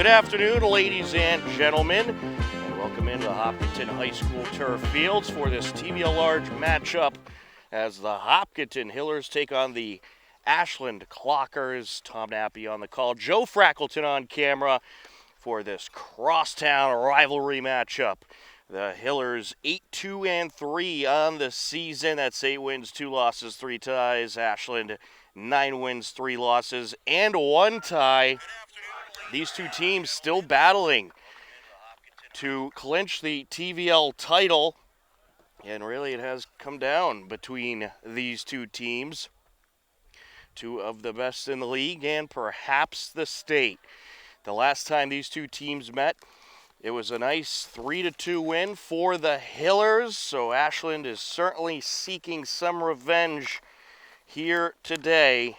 Good afternoon, ladies and gentlemen, and welcome into Hopkinton High School turf fields for this TVL Large matchup as the Hopkinton Hillers take on the Ashland Clockers. Tom Nappy on the call, Joe Frackleton on camera for this crosstown rivalry matchup. The Hillers 8-2-3 on the season. That's 8 wins, 2 losses, 3 ties. Ashland 9 wins, 3 losses, and 1 tie. These two teams still battling to clinch the TVL title, and really it has come down between these two teams. Two of the best in the league and perhaps the state. The last time these two teams met, it was a nice 3-2 win for the Hillers, so Ashland is certainly seeking some revenge here today.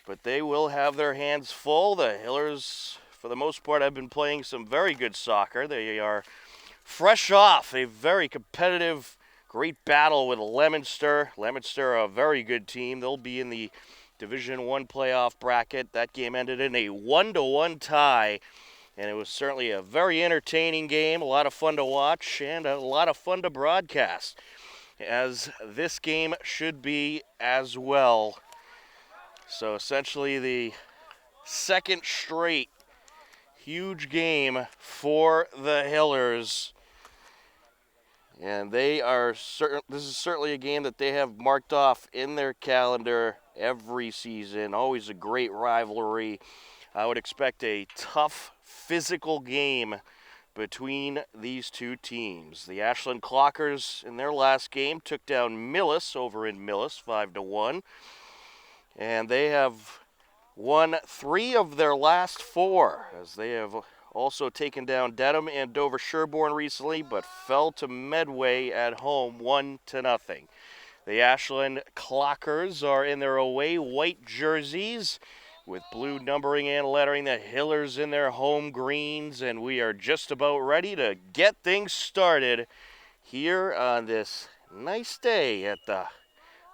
But they will have their hands full. The Hillers, for the most part, have been playing some very good soccer. They are fresh off a very competitive, great battle with Leominster. Leominster, a very good team. They'll be in the Division I playoff bracket. That game ended in a 1-1 tie, and it was certainly a very entertaining game, a lot of fun to watch, and a lot of fun to broadcast, as this game should be as well. So essentially the second straight huge game for the Hillers. And they are this is certainly a game that they have marked off in their calendar every season. Always a great rivalry. I would expect a tough physical game between these two teams. The Ashland Clockers in their last game took down Millis over in Millis 5-1. And they have won 3 of their last 4, as they have also taken down Dedham and Dover Sherborne recently, but fell to Medway at home 1-0. The Ashland Clockers are in their away white jerseys with blue numbering and lettering. The Hillers in their home greens, and we are just about ready to get things started here on this nice day at the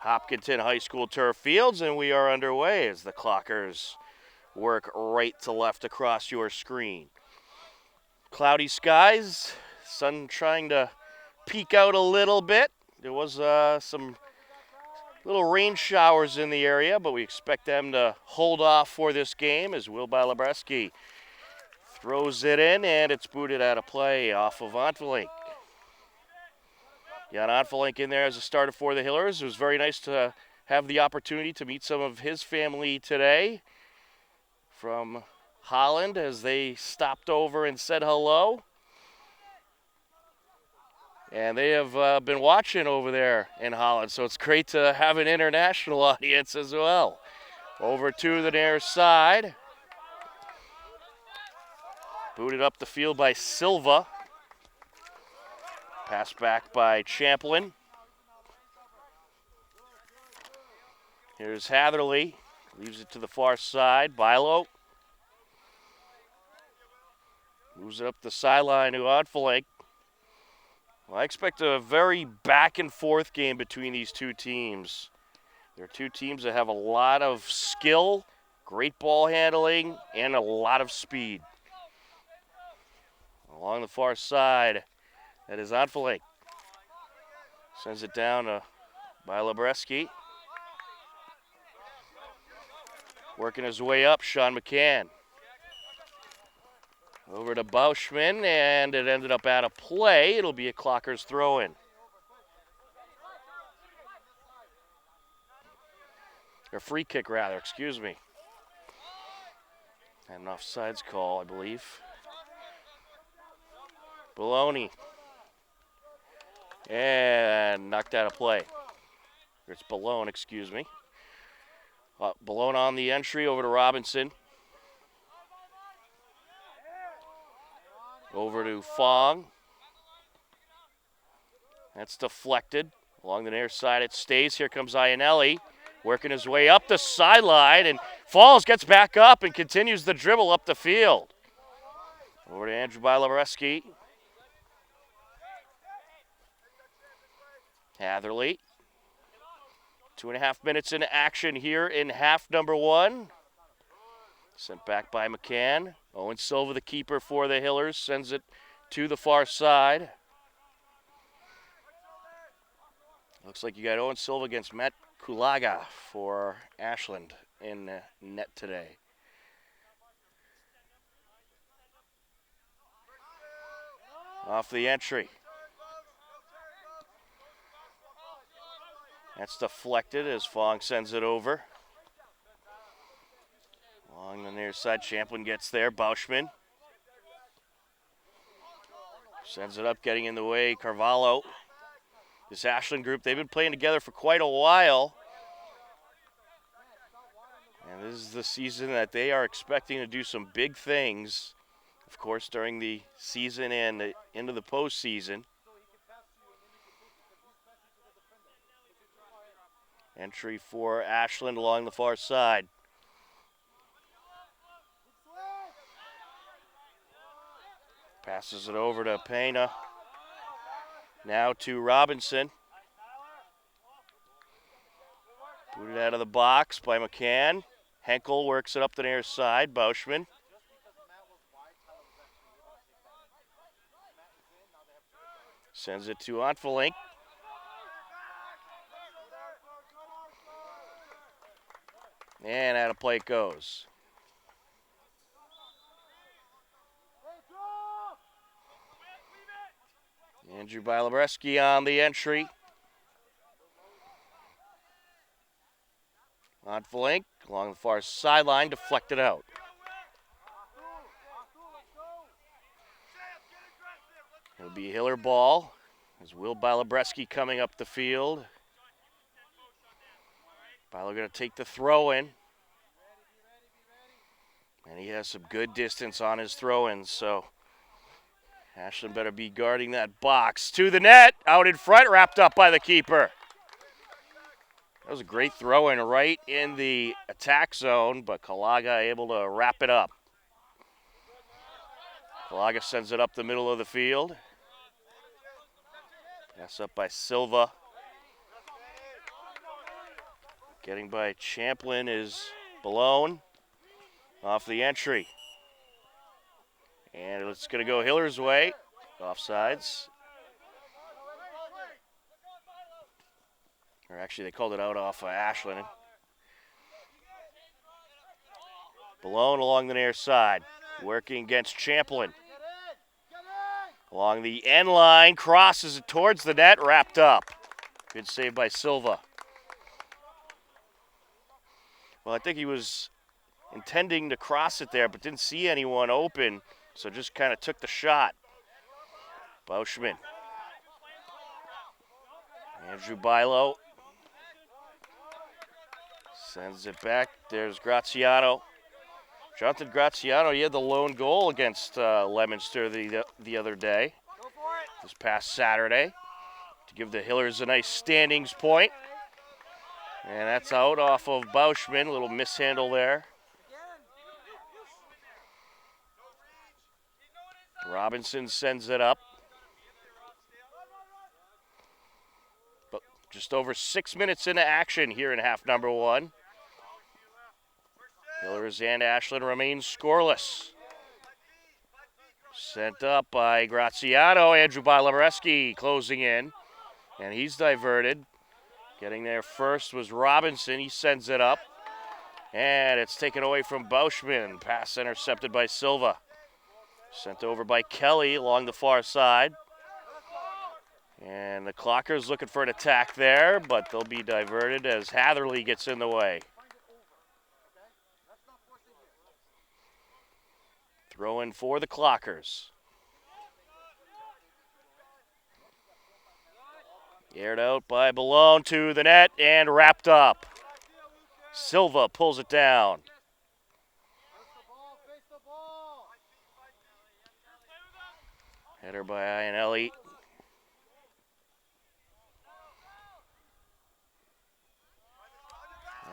Hopkinton High School turf fields, and we are underway as the Clockers work right to left across your screen. Cloudy skies, sun trying to peek out a little bit. There was some little rain showers in the area, but we expect them to hold off for this game as Will Balabreski throws it in, and it's booted out of play off of Ontvelink. Jan Ontvelink in there as a starter for the Hillers. It was very nice to have the opportunity to meet some of his family today from Holland as they stopped over and said hello. And they have been watching over there in Holland, so it's great to have an international audience as well. Over to the near side. Booted up the field by Silva. Pass back by Champlin. Here's Hatherley. Leaves it to the far side. Bilo. Moves it up the sideline to Ontvelink. Well, I expect a very back-and-forth game between these two teams. They're two teams that have a lot of skill, great ball handling, and a lot of speed. Along the far side, that is Ontvelink. Sends it down to Balabreski. Working his way up, Sean McCann. Over to Bauschman, and it ended up out of play. It'll be a Clockers throw-in. Or free kick, rather, excuse me. And an offsides call, I believe. Baloney. And knocked out of play. It's Balone, excuse me. Balone on the entry over to Robinson. Over to Fong. That's deflected. Along the near side it stays. Here comes Iannelli. Working his way up the sideline and falls, gets back up and continues the dribble up the field. Over to Andrew Balabreski. Hatherley. 2.5 minutes into action here in half number 1. Sent back by McCann. Owen Silva, the keeper for the Hillers, sends it to the far side. Looks like you got Owen Silva against Matt Kulaga for Ashland in net today. Off the entry. That's deflected as Fong sends it over. Along the near side, Champlin gets there. Bauschman sends it up, getting in the way. Carvalho. This Ashland group, they've been playing together for quite a while. And this is the season that they are expecting to do some big things, of course, during the season and into the postseason. Entry for Ashland along the far side. Passes it over to Pena. Now to Robinson. Booted out of the box by McCann. Henkel works it up the near side. Bauschman. Sends it to Onfelink. And out of play it goes. Andrew Bilabreski on the entry. Onfelink along the far sideline, deflected out. It'll be a Hiller ball as Will Bilabreski coming up the field. Bilo going to take the throw in. And he has some good distance on his throw-ins, so Ashland better be guarding that box. To the net, out in front, wrapped up by the keeper. That was a great throw-in right in the attack zone, but Kalaga able to wrap it up. Kalaga sends it up the middle of the field. Pass up by Silva. Getting by Champlin is Balone. Off the entry. And it's going to go Hiller's way. Offsides. Or actually, they called it out off Ashland. Balone along the near side. Working against Champlin. Along the end line. Crosses it towards the net. Wrapped up. Good save by Silva. Well, I think he was intending to cross it there, but didn't see anyone open, so just kind of took the shot. Bauschman. Andrew Bilo sends it back. There's Graziano. Jonathan Graziano, he had the lone goal against Leominster the other day, this past Saturday, to give the Hillers a nice standings point. And that's out off of Bauschman. A little mishandle there. Robinson sends it up. But just over 6 minutes into action here in half number one. Hillers and Ashland remain scoreless. Sent up by Graziano. Andrew Bilabreski closing in. And he's diverted. Getting there first was Robinson. He sends it up. And it's taken away from Bauschman. Pass intercepted by Silva. Sent over by Kelly along the far side. And the Clockers looking for an attack there, but they'll be diverted as Hatherley gets in the way. Throw in for the Clockers. Aired out by Balone to the net and wrapped up. Silva pulls it down. Header by Iannelli.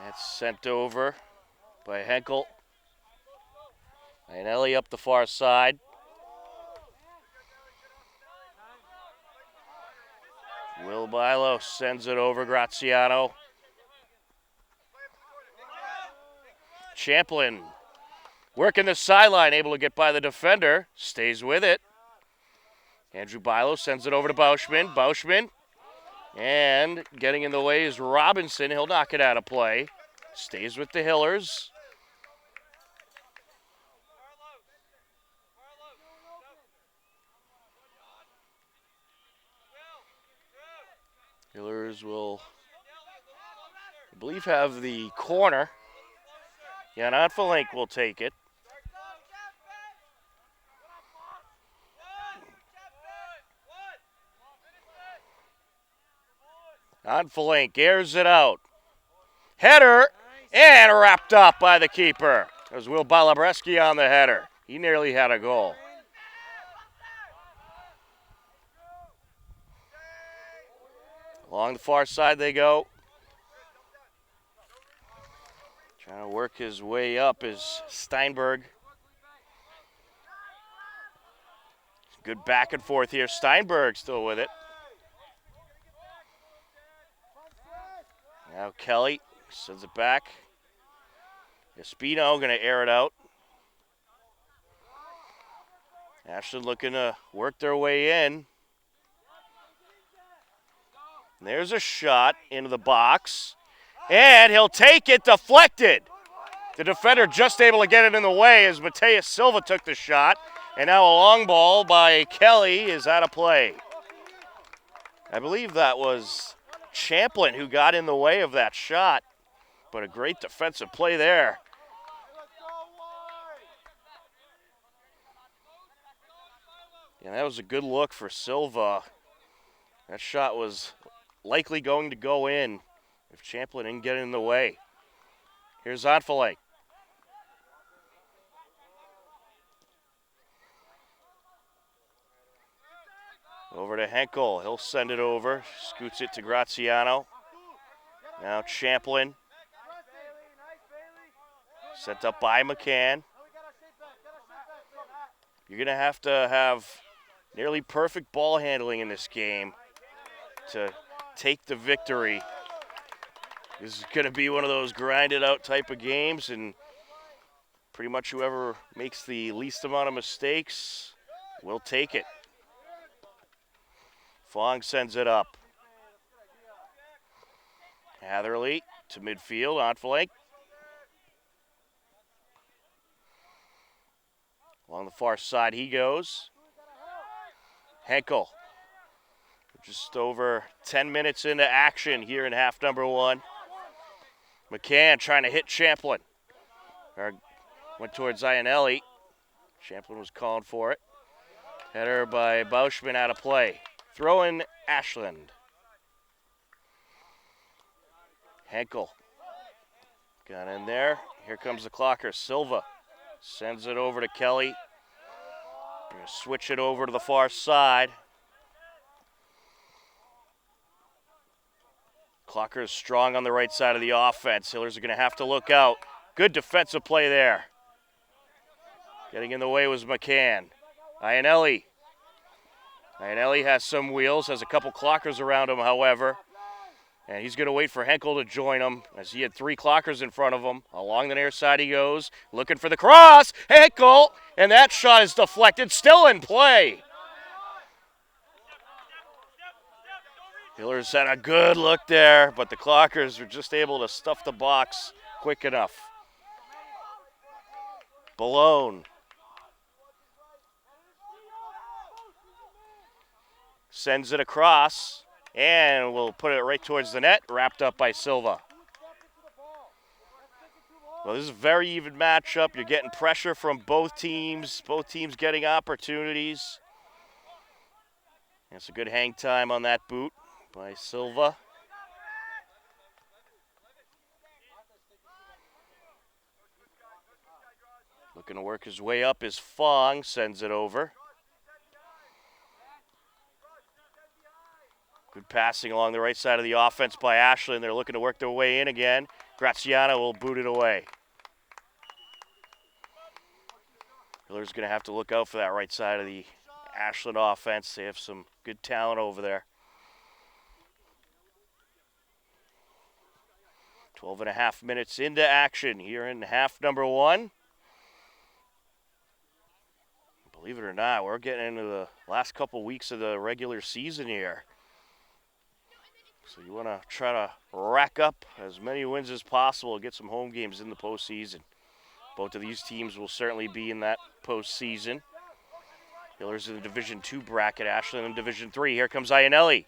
That's sent over by Henkel. Iannelli up the far side. Will Bilo sends it over Graziano. Champlin Working the sideline, able to get by the defender. Stays with it. Andrew Bilo sends it over to Bauschman. Bauschman. And getting in the way is Robinson. He'll knock it out of play. Stays with the Hillers. Hillers will, I believe, have the corner. Yeah, Nonfalink will take it. Nonfalink airs it out. Header, and wrapped up by the keeper. It was Will Balabreski on the header. He nearly had a goal. Along the far side they go. Trying to work his way up is Steinberg. Good back and forth here. Steinberg still with it. Now Kelly sends it back. Espino going to air it out. Ashland looking to work their way in. And there's a shot into the box. And he'll take it, deflected. The defender just able to get it in the way as Mateus Silva took the shot. And now a long ball by Kelly is out of play. I believe that was Champlin who got in the way of that shot. But a great defensive play there. And that was a good look for Silva. That shot was likely going to go in if Champlin didn't get in the way. Here's Onfalek. Over to Henkel. He'll send it over. Scoots it to Graziano. Now Champlin. Sent up by McCann. You're going to have nearly perfect ball handling in this game to take the victory. This is going to be one of those grinded out type of games, and pretty much whoever makes the least amount of mistakes will take it. Fong sends it up. Hatherley to midfield, on flank. Along the far side he goes. Henkel. Just over 10 minutes into action here in half number one. McCann trying to hit Champlin. Went towards Iannelli. Champlin was calling for it. Header by Bauschman out of play. Throw in Ashland. Henkel. Got in there. Here comes the clocker. Silva sends it over to Kelly. Going to switch it over to the far side. Clocker is strong on the right side of the offense. Hillers are going to have to look out. Good defensive play there. Getting in the way was McCann. Iannelli. Iannelli has some wheels, has a couple clockers around him, however. And he's going to wait for Henkel to join him as he had three clockers in front of him. Along the near side he goes, looking for the cross. Henkel, and that shot is deflected, still in play. Hillers had a good look there, but the clockers were just able to stuff the box quick enough. Balone. Sends it across, and will put it right towards the net, wrapped up by Silva. Well, this is a very even matchup. You're getting pressure from both teams getting opportunities. It's a good hang time on that boot by Silva. Looking to work his way up is Fong, sends it over. Good passing along the right side of the offense by Ashland. They're looking to work their way in again. Graziano will boot it away. Hiller's going to have to look out for that right side of the Ashland offense. They have some good talent over there. 12 and a half minutes into action here in half number one. Believe it or not, we're getting into the last couple weeks of the regular season here. So you want to try to rack up as many wins as possible, get some home games in the postseason. Both of these teams will certainly be in that postseason. Hillers in the Division II bracket, Ashland in Division III. Here comes Iannelli.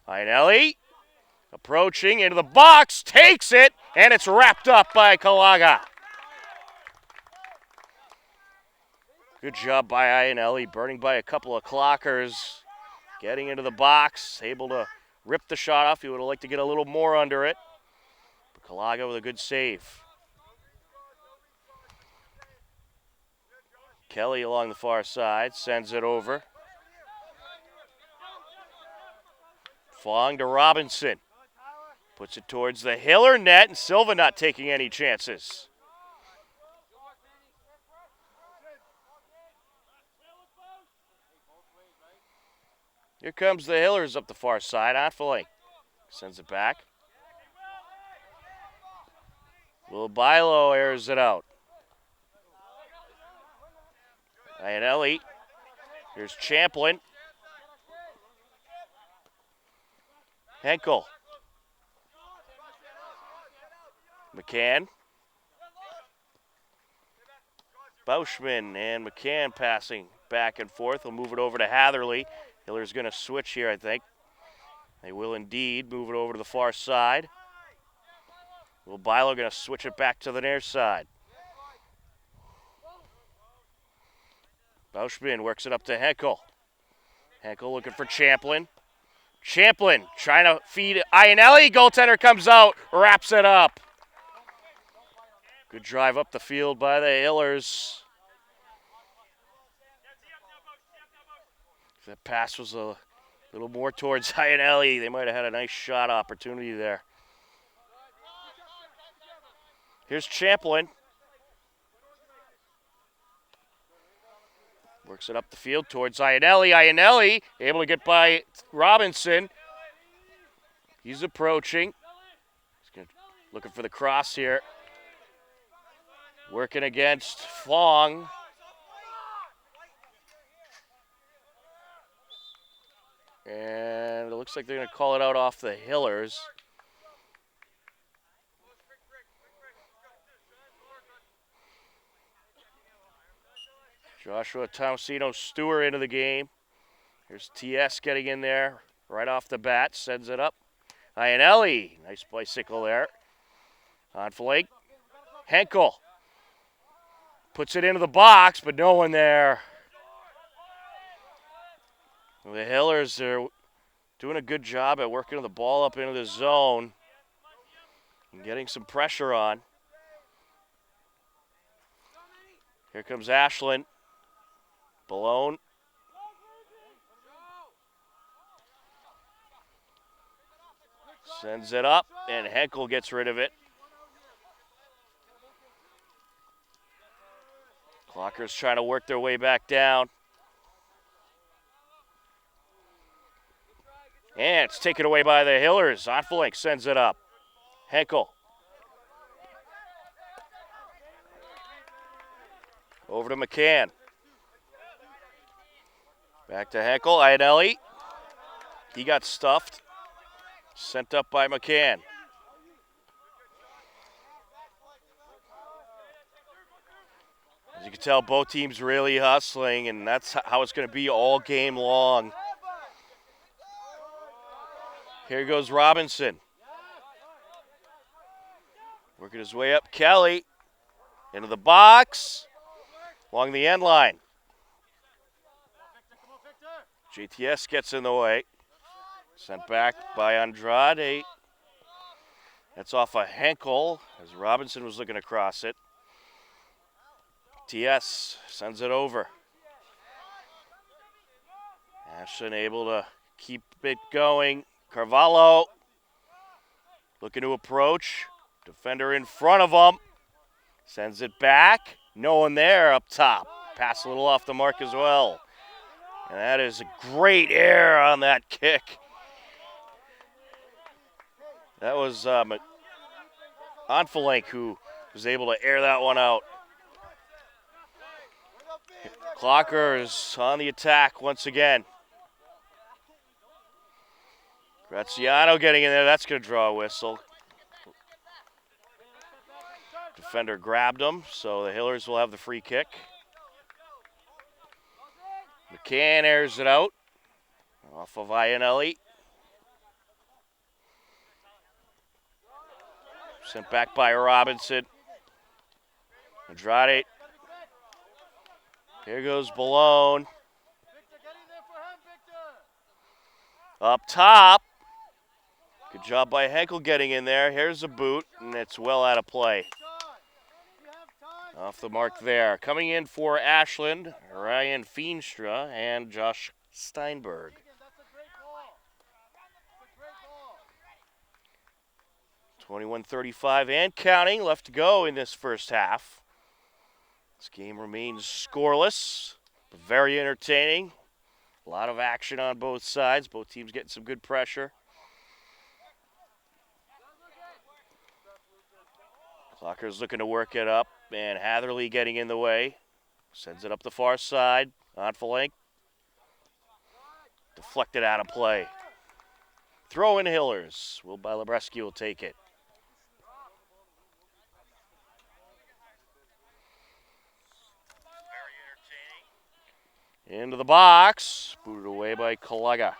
Iannelli approaching into the box, takes it, and it's wrapped up by Kalaga. Good job by Iannelli, burning by a couple of clockers, getting into the box, able to rip the shot off. He would have liked to get a little more under it. But Kalaga with a good save. Kelly along the far side, sends it over. Fong to Robinson. Puts it towards the Hiller net, and Silva not taking any chances. Here comes the Hillers up the far side. Onfalink sends it back. Will Bilo airs it out. Iannelli. Here's Champlin. Henkel. McCann. Bauschman and McCann passing back and forth. He'll move it over to Hatherley. Hiller's going to switch here, I think. They will indeed move it over to the far side. Will Bilo going to switch it back to the near side. Bauschman works it up to Henkel. Henkel looking for Champlin. Champlin trying to feed Iannelli. Goaltender comes out, wraps it up. Good drive up the field by the Hillers. If that pass was a little more towards Iannelli, they might have had a nice shot opportunity there. Here's Champlin. Works it up the field towards Iannelli. Iannelli able to get by Robinson. He's approaching. Looking for the cross here. Working against Fong. And it looks like they're going to call it out off the Hillers. Joshua Tomasino Stewart into the game. Here's TS getting in there right off the bat. Sends it up. Iannelli. Nice bicycle there. Onfalink. Henkel. Puts it into the box, but no one there. The Hillers are doing a good job at working the ball up into the zone and getting some pressure on. Here comes Ashland. Balone. Sends it up, and Henkel gets rid of it. Clockers trying to work their way back down. And it's taken away by the Hillers. Onfalink sends it up. Henkel. Over to McCann. Back to Henkel. Iannelli. He got stuffed. Sent up by McCann. As you can tell, both teams really hustling, and that's how it's going to be all game long. Here goes Robinson. Working his way up. Kelly. Into the box. Along the end line. JTS gets in the way. Sent back by Andrade. That's off a Henkel as Robinson was looking to cross it. TS sends it over. Ashland able to keep it going. Carvalho looking to approach. Defender in front of him. Sends it back. No one there up top. Pass a little off the mark as well. And that is a great air on that kick. That was Onfalink who was able to air that one out. Clockers on the attack once again. Graziano getting in there. That's going to draw a whistle. Defender grabbed him, so the Hillers will have the free kick. McCann airs it out off of Iannelli. Sent back by Robinson. Andrade. Here goes Balone. Up top. Good job by Henkel getting in there. Here's a boot, and it's well out of play. Off the mark there. Coming in for Ashland, Ryan Feenstra and Josh Steinberg. 21:35 and counting left to go in this first half. This game remains scoreless, but very entertaining. A lot of action on both sides. Both teams getting some good pressure. Clocker's looking to work it up, and Hatherley getting in the way. Sends it up the far side. On flank. Deflected out of play. Throw in Hillers. Will Bilebreski will take it. Into the box. Booted away by Kalaga.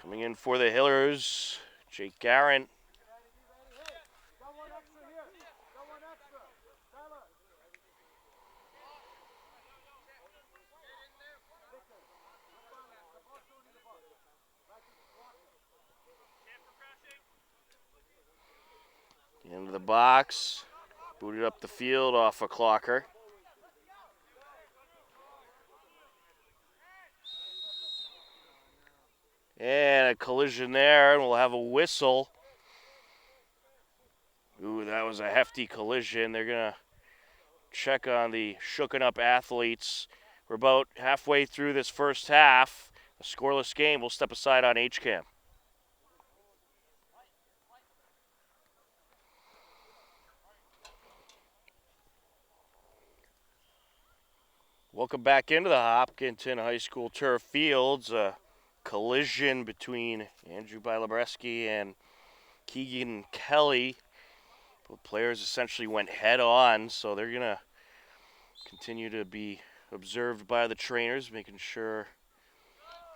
Coming in for the Hillers, Jake Guerin. Into the box, booted up the field off a Clocker. And a collision there, and we'll have a whistle. Ooh, that was a hefty collision. They're going to check on the shooken up athletes. We're about halfway through this first half. A scoreless game. We'll step aside on HCAM. Welcome back into the Hopkinton High School turf fields. A collision between Andrew Bilebreski and Keegan Kelly. Both players essentially went head on, so they're going to continue to be observed by the trainers, making sure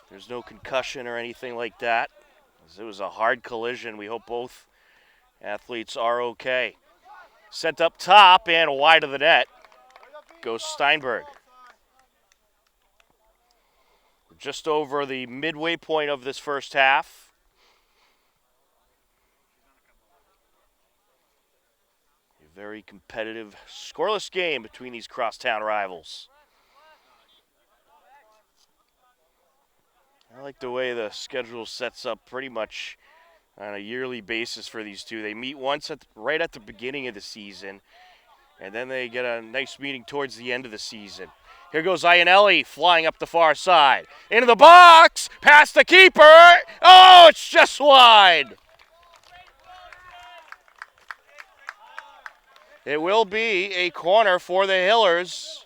there's no concussion or anything like that. It was a hard collision. We hope both athletes are okay. Sent up top and wide of the net goes Steinberg. We're just over the midway point of this first half. A very competitive, scoreless game between these crosstown rivals. I like the way the schedule sets up pretty much on a yearly basis for these two. They meet once right at the beginning of the season, and then they get a nice meeting towards the end of the season. Here goes Iannelli flying up the far side. Into the box, past the keeper. Oh, it's just wide. It will be a corner for the Hillers.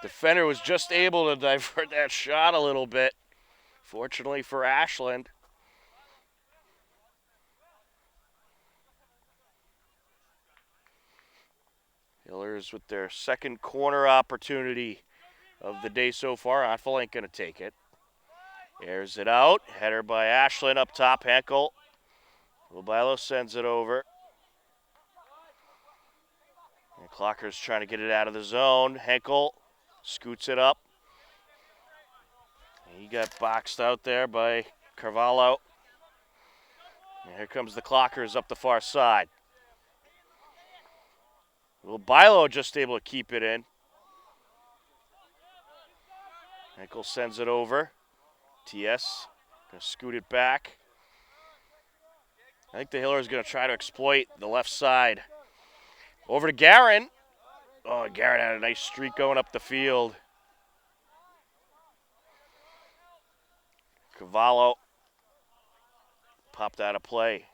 Defender was just able to divert that shot a little bit. Fortunately for Ashland. Hillers with their second corner opportunity of the day so far. Otfel ain't going to take it. Airs it out. Header by Ashland up top. Henkel. Lubilo sends it over. And Clocker's trying to get it out of the zone. Henkel scoots it up. He got boxed out there by Carvalho. And here comes the Clockers up the far side. Lubilo just able to keep it in. Henkel sends it over. TS going to scoot it back. I think the Hillers going to try to exploit the left side. Over to Guerin. Oh, Guerin had a nice streak going up the field. Cavallo popped out of play.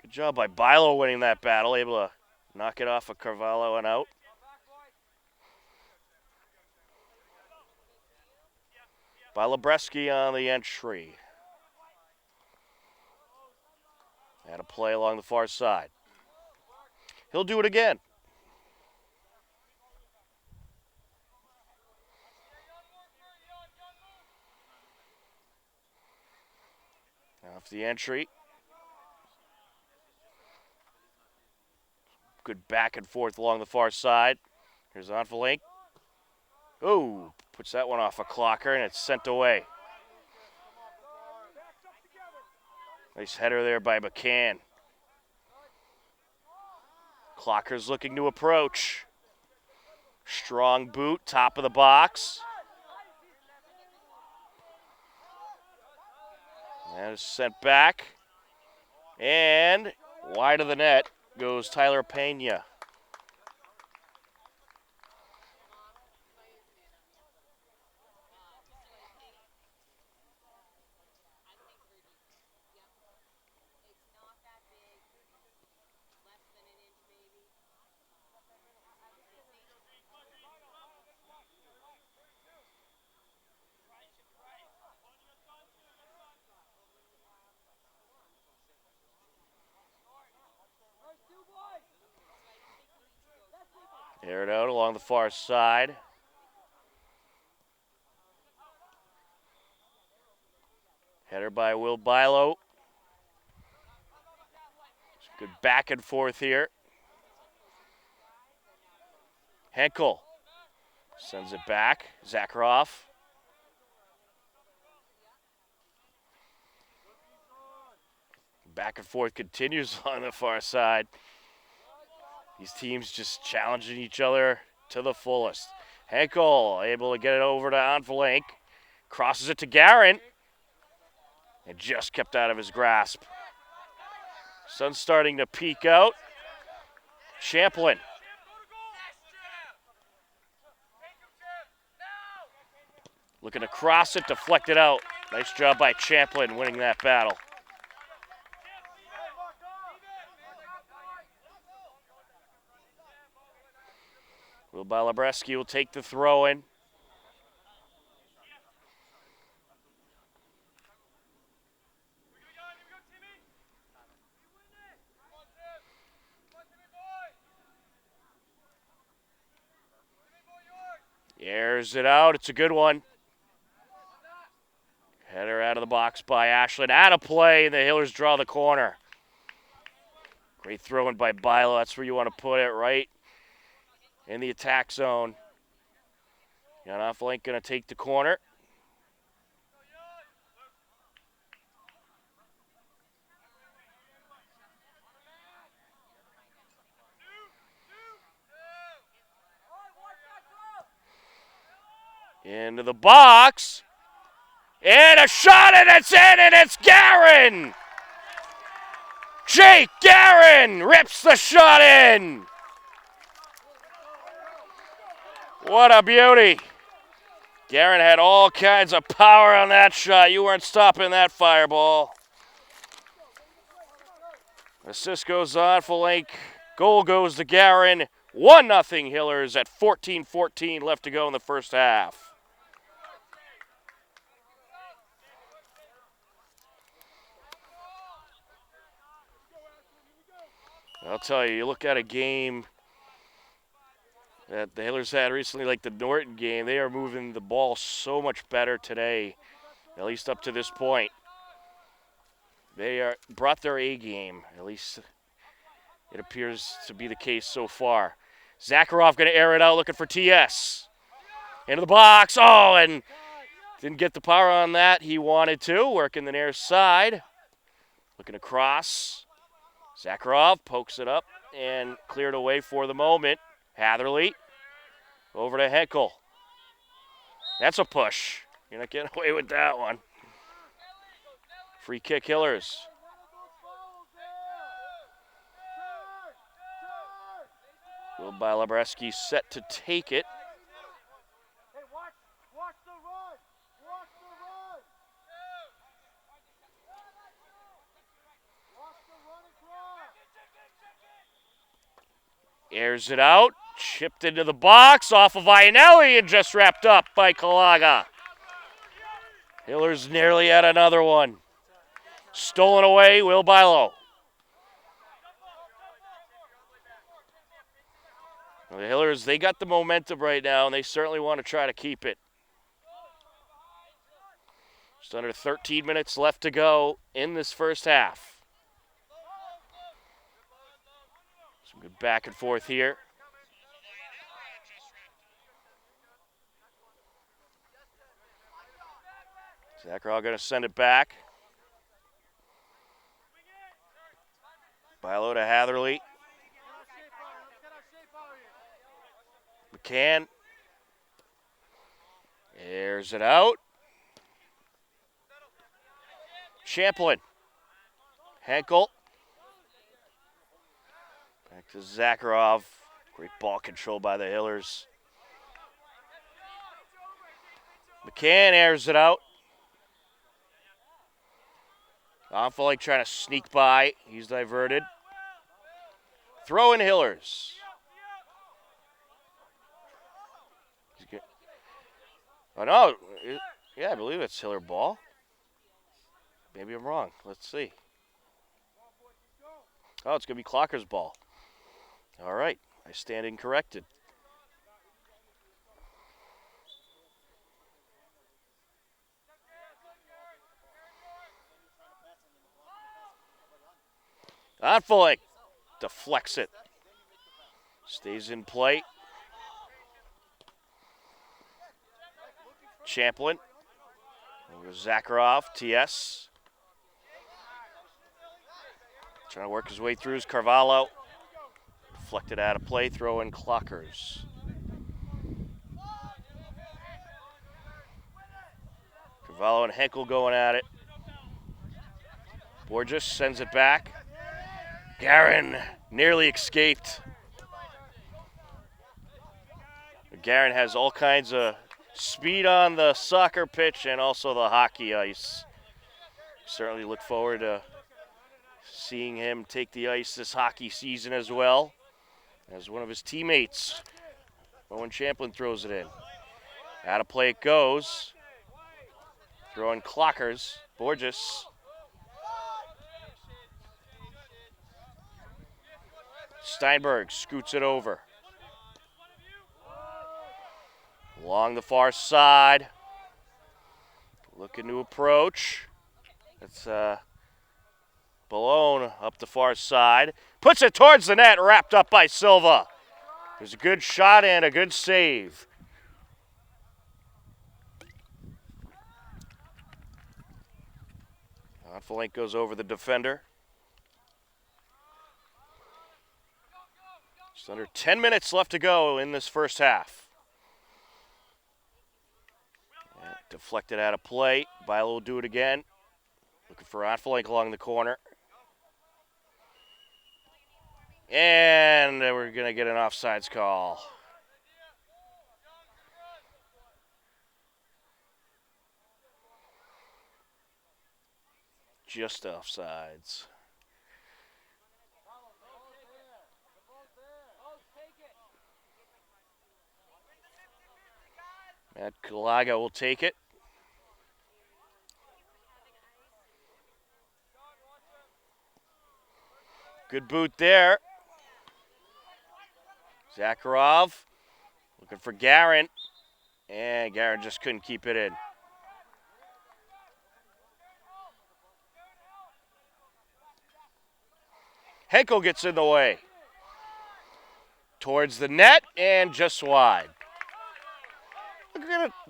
Good job by Bilo winning that battle, able to knock it off of Cavallo and out. Bilobreski on the entry. Had a play along the far side. He'll do it again. Off the entry. Good back and forth along the far side. Here's Onfelink. Oh, puts that one off a clocker, and it's sent away. Nice header there by McCann. Clocker's looking to approach. Strong boot, top of the box. That is sent back. And wide of the net goes Tyler Pena. Aired out along the far side. Header by Will Bilo. Good back and forth here. Henkel sends it back. Zakharov. Back and forth continues on the far side. These teams just challenging each other to the fullest. Henkel able to get it over to Onfelink. Crosses it to Guerin. And just kept out of his grasp. Sun's starting to peek out. Champlin. Looking to cross it, deflect it out. Nice job by Champlin winning that battle. Will Bilobreski will take the throw in. Airs it out. It's a good one. Header out of the box by Ashland. Out of play, and the Hillers draw the corner. Great throw-in by Bilo. That's where you want to put it, right in the attack zone. Jan Onfelink going to take the corner. Into the box. And a shot, and it's in, and it's Guerin! Jake Guerin rips the shot in. What a beauty. Guerin had all kinds of power on that shot. You weren't stopping that fireball. Assist goes on for Link. Goal goes to Guerin. 1-0 Hillers at 14-14 left to go in the first half. I'll tell you look at a game that the Hillers had recently, like the Norton game, they are moving the ball so much better today, at least up to this point. They are brought their A game, at least it appears to be the case so far. Zakharov going to air it out, looking for TS. Into the box, oh, and didn't get the power on that he wanted to, working the near side. Looking across. Zakharov pokes it up and cleared away for the moment. Hatherley over to Henkel. That's a push. You're not getting away with that one. Free kick Hillers. Will Bilobreski set to take it. Airs it out. Chipped into the box off of Iannelli and just wrapped up by Kalaga. Hillers nearly had another one. Stolen away, Will Bilo. The Hillers, they got the momentum right now, and they certainly want to try to keep it. Just under 13 minutes left to go in this first half. Some good back and forth here. Zakharov going to send it back. Bilo to Hatherley. McCann airs it out. Champlin. Henkel. Back to Zakharov. Great ball control by the Hillers. McCann airs it out. Onfalink trying to sneak by. He's diverted. Throw in Hillers. Oh, no. Yeah, I believe it's Hiller ball. Maybe I'm wrong. Let's see. Oh, it's going to be Clocker's ball. All right. I stand incorrected. Onfalink deflects it. Stays in play. Champlin. Over to Zakharov. TS. Trying to work his way through his Carvalho. Deflected out of play. Throw in Clockers. Carvalho and Henkel going at it. Borges sends it back. Garin nearly escaped. Garin has all kinds of speed on the soccer pitch and also the hockey ice. Certainly look forward to seeing him take the ice this hockey season as well as one of his teammates. Owen Champlin throws it in. Out of play it goes. Throwing Clockers. Borges. Steinberg scoots it over. Along the far side. Looking to approach. It's Balone up the far side. Puts it towards the net, wrapped up by Silva. There's a good shot and a good save. Onfalink goes over the defender. Just under 10 minutes left to go in this first half. Deflected out of play. Bilo will do it again. Looking for Onfalink along the corner. And we're going to get an offsides call. Just offsides. Matt Kalaga will take it. Good boot there. Zakharov looking for Garin. And Garin just couldn't keep it in. Henkel gets in the way. Towards the net and just wide.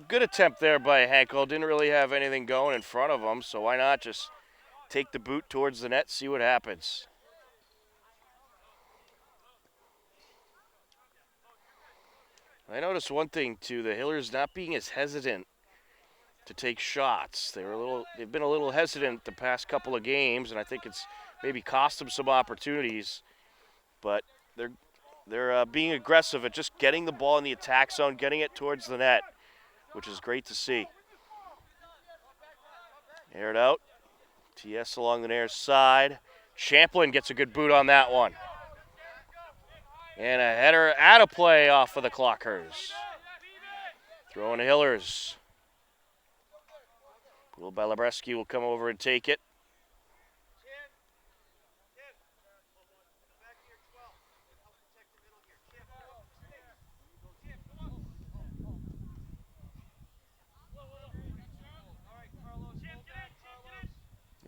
Good attempt there by Henkel. Didn't really have anything going in front of him, so why not just take the boot towards the net, see what happens. I noticed one thing too, the Hillers not being as hesitant to take shots. They've been a little hesitant the past couple of games, and I think it's maybe cost them some opportunities. But they're being aggressive at just getting the ball in the attack zone, getting it towards the net, which is great to see. Aired out. TS along the near side. Champlin gets a good boot on that one. And a header out of play off of the Clockers. Throwing to Hillers. Will Balabreski will come over and take it.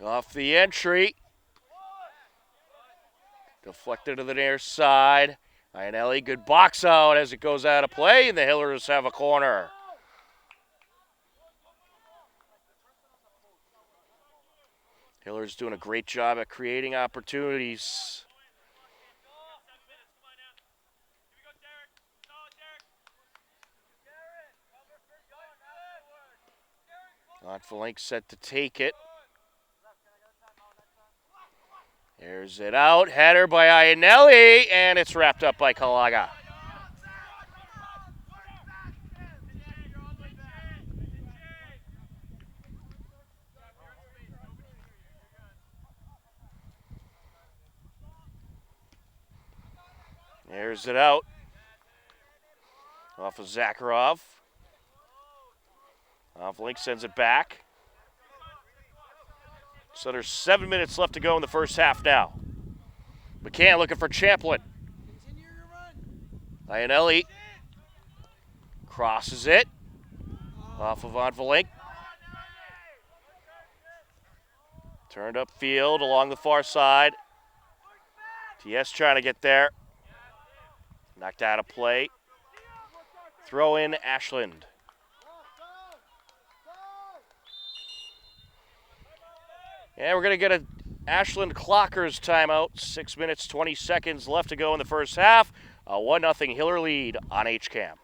Off the entry. Deflected to the near side. Iannelli, good box out as it goes out of play, and the Hillers have a corner. Hillers doing a great job at creating opportunities. Onfelink set to take it. There's it out. Header by Iannelli, and it's wrapped up by Kalaga. There's it out. Off of Zakharov. Onfelink sends it back. So there's 7 minutes left to go in the first half now. McCann looking for Champlin. Iannelli crosses it off of Onfelink. Turned upfield along the far side. TS trying to get there. Knocked out of play. Throw in Ashland. And we're going to get an Ashland Clockers timeout. 6 minutes, 20 seconds left to go in the first half. A 1-0 Hiller lead on HCAM.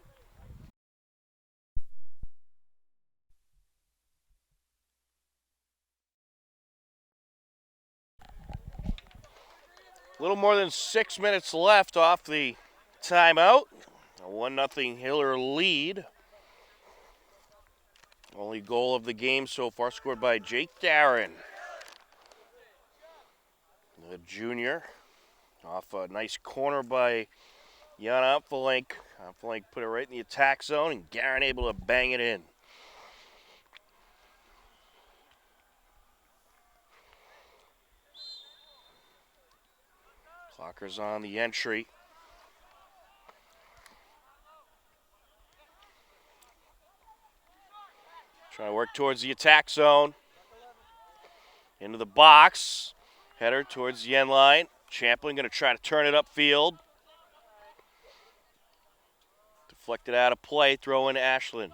A little more than 6 minutes left off the timeout. A 1-0 Hiller lead. Only goal of the game so far scored by Jake Darren, the junior. Off a nice corner by Jan Onfelink. Onfelink put it right in the attack zone, and Darren able to bang it in. Clockers on the entry. Trying to work towards the attack zone. Into the box. Header towards the end line. Champlin going to try to turn it upfield. Deflected out of play. Throw in Ashland.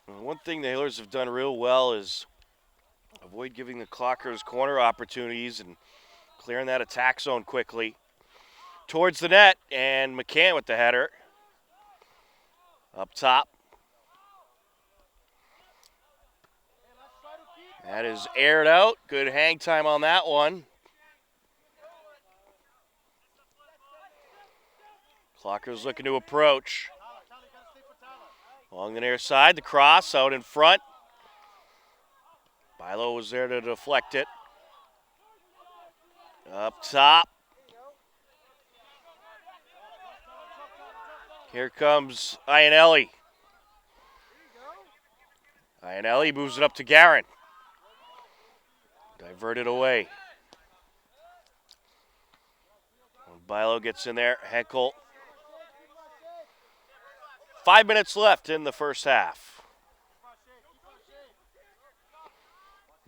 One thing the Hillers have done real well is avoid giving the Clockers corner opportunities and clearing that attack zone quickly. Towards the net, and McCann with the header. Up top. That is aired out. Good hang time on that one. Clockers looking to approach. Along the near side, the cross out in front. Bilo was there to deflect it. Up top. Here comes Iannelli. Iannelli moves it up to Guerin. Diverted away. When Bilo gets in there, Henkel. 5 minutes left in the first half.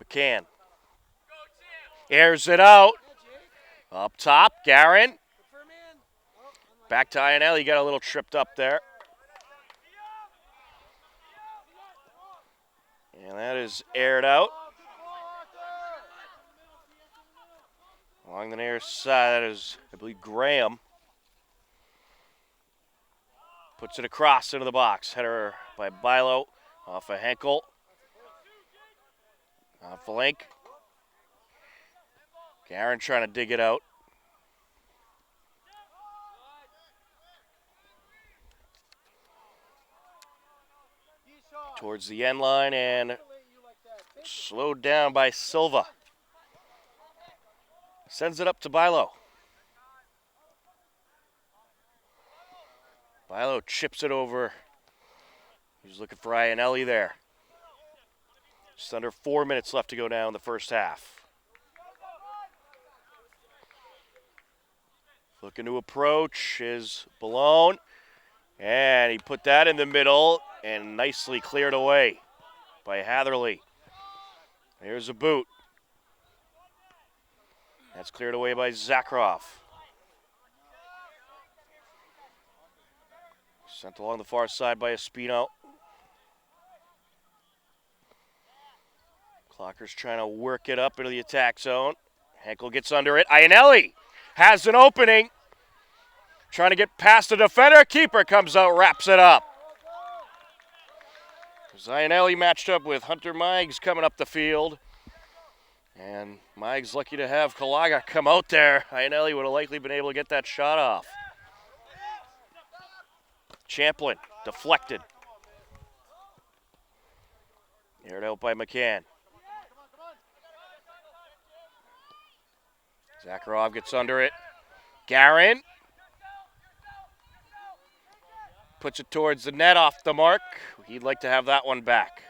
McCann airs it out. Up top, Guerin. Back to Iannelli. Got a little tripped up there. And that is aired out. Along the near side, that is, I believe, Graham. Puts it across into the box. Header by Bilo off of Henkel. Onfelink. Guerin trying to dig it out. Towards the end line and slowed down by Silva. Sends it up to Bilo. Bilo chips it over. He's looking for Iannelli there. Just under 4 minutes left to go now in the first half. Looking to approach is Balone. And he put that in the middle and nicely cleared away by Hatherley. Here's a boot. That's cleared away by Zakharov. Sent along the far side by Espino. Clocker's trying to work it up into the attack zone. Henkel gets under it. Iannelli has an opening. Trying to get past the defender. Keeper comes out, wraps it up. Iannelli matched up with Hunter Meigs coming up the field. And Meigs lucky to have Kalaga come out there. Iannelli would have likely been able to get that shot off. Champlin deflected. Aired out by McCann. Zakharov gets under it. Garin puts it towards the net off the mark. He'd like to have that one back.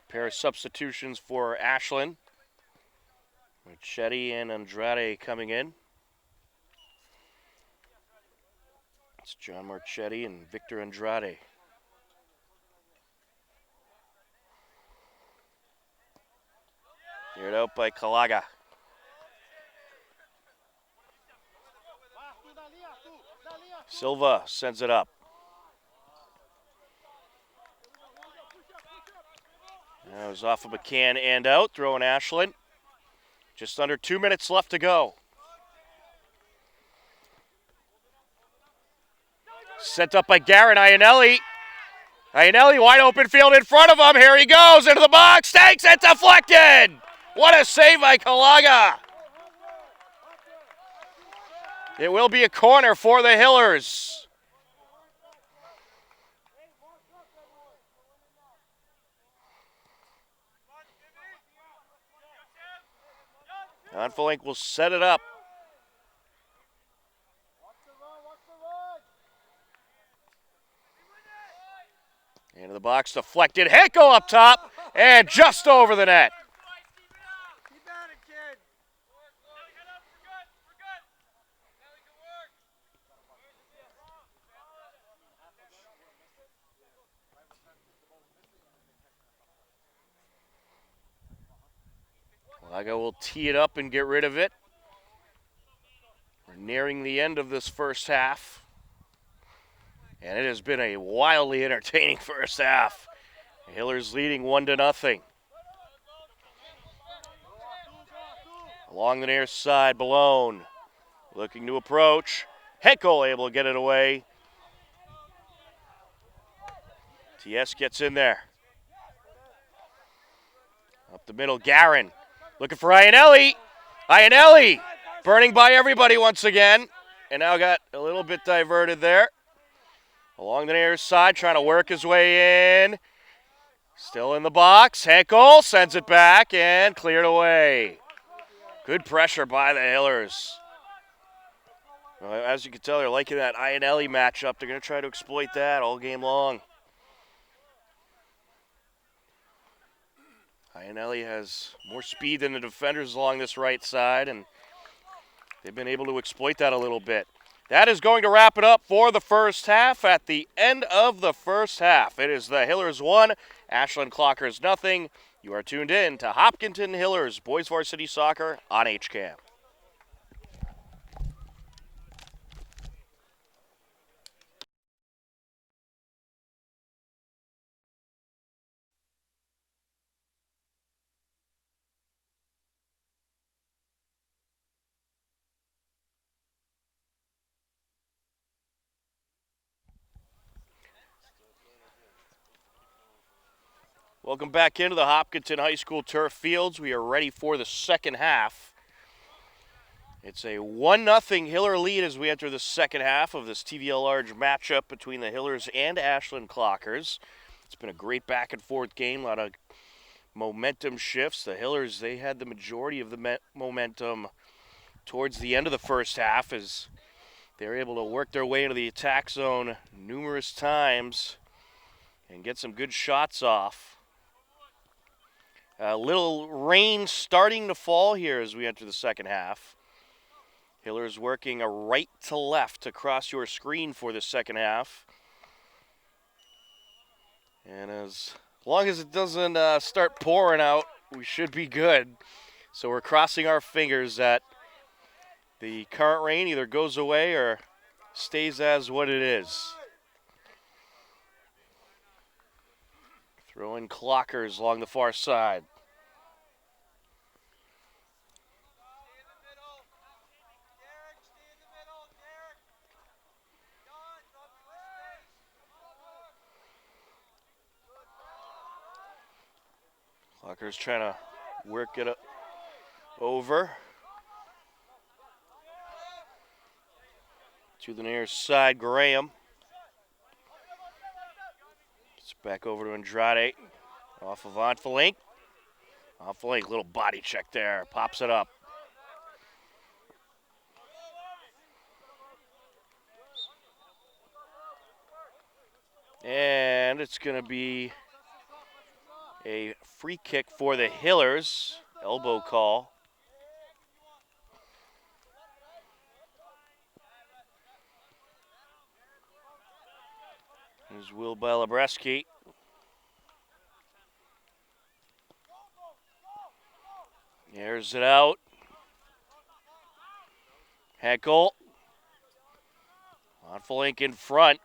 Pair of substitutions for Ashland. Marchetti and Andrade coming in. It's John Marchetti and Victor Andrade. Cleared out by Kalaga. Silva sends it up. That was off of McCann and out, throwing Ashland. Just under 2 minutes left to go. Sent up by Garin. Iannelli. Iannelli, wide open field in front of him. Here he goes into the box. Takes it, deflected. What a save by Kalaga. It will be a corner for the Hillers. Onfelink will set it up. Into the box, deflected. Henkel up top and just over the net. Laga will tee it up and get rid of it. We're nearing the end of this first half. And it has been a wildly entertaining first half. The Hillers leading 1-0. Along the near side, Balone looking to approach. Henkel able to get it away. TS gets in there. Up the middle, Garin. Looking for Iannelli. Iannelli burning by everybody once again. And now got a little bit diverted there. Along the near side, trying to work his way in. Still in the box. Henkel sends it back and cleared away. Good pressure by the Hillers. Well, as you can tell, they're liking that Iannelli matchup. They're going to try to exploit that all game long. Iannelli has more speed than the defenders along this right side, and they've been able to exploit that a little bit. That is going to wrap it up for the first half. At the end of the first half, it is the Hillers 1, Ashland Clockers 0. You are tuned in to Hopkinton Hillers Boys Varsity Soccer on HCAM. Welcome back into the Hopkinton High School turf fields. We are ready for the second half. It's a 1-0 Hiller lead as we enter the second half of this TVL Large matchup between the Hillers and Ashland Clockers. It's been a great back and forth game, a lot of momentum shifts. The Hillers, they had the majority of the momentum towards the end of the first half as they were able to work their way into the attack zone numerous times and get some good shots off. A little rain starting to fall here as we enter the second half. Hillers working a right to left across your screen for the second half. And as long as it doesn't start pouring out, we should be good. So we're crossing our fingers that the current rain either goes away or stays as what it is. Throwing clockers along the far side. Clockers trying to work it over. To the near side, Graham. It's back over to Andrade. Off of Onfelink. Onfelink, little body check there. Pops it up. And it's going to be a free kick for the Hillers. Elbow call. Here's Will Balabreski. Airs it out. Heckel. Onfelink in front.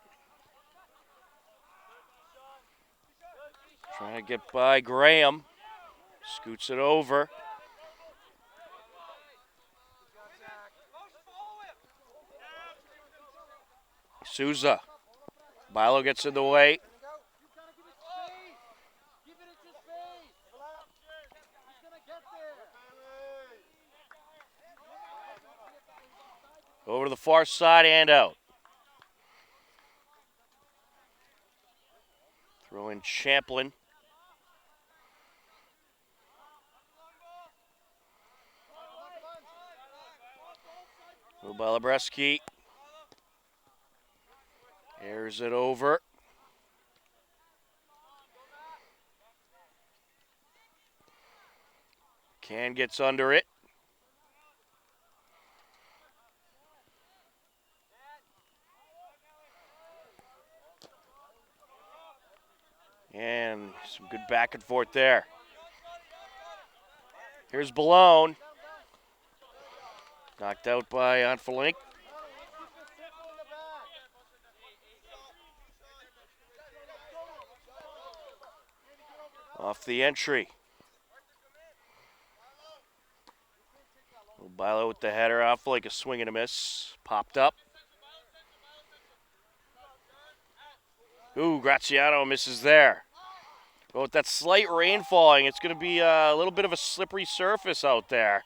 Trying to get by Graham. Scoots it over. Souza. Bilo gets in the way. Over to the far side and out. Throw in Champlin. Balabreski airs it over. Can gets under it. And some good back and forth there. Here's Balone. Knocked out by Onfelink. Off the entry. Bilo with the header off like a swing and a miss. Popped up. Ooh, Graziano misses there. But with that slight rain falling, it's going to be a little bit of a slippery surface out there.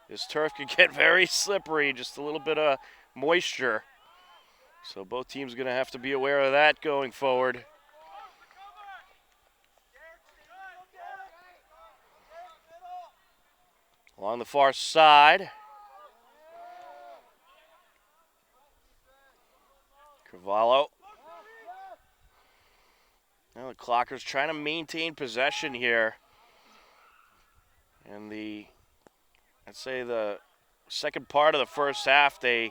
This turf could get very slippery, just a little bit of moisture. So both teams are going to have to be aware of that going forward. Along the far side. Cavallo. Now the Clockers trying to maintain possession here. And I'd say the second part of the first half, they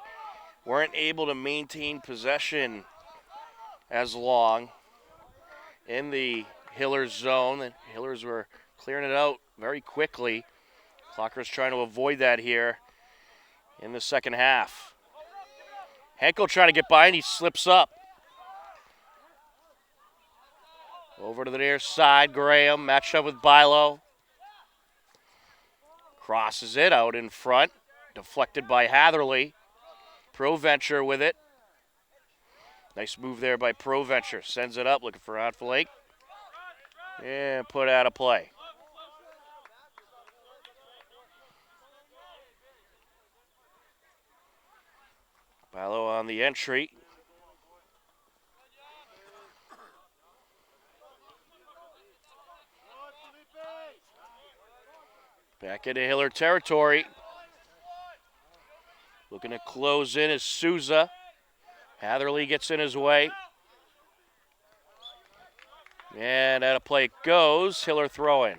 weren't able to maintain possession as long in the Hillers zone. The Hillers were clearing it out very quickly. Clockers trying to avoid that here in the second half. Henkel trying to get by and he slips up. Over to the near side, Graham matched up with Bilo. Crosses it out in front, deflected by Hatherley. Proventure with it. Nice move there by Proventure. Sends it up, looking for Onfelink. And put out of play. Bilo on the entry. Back into Hiller territory. Looking to close in is Souza. Hatherley gets in his way. And out of play it goes. Hiller throwing.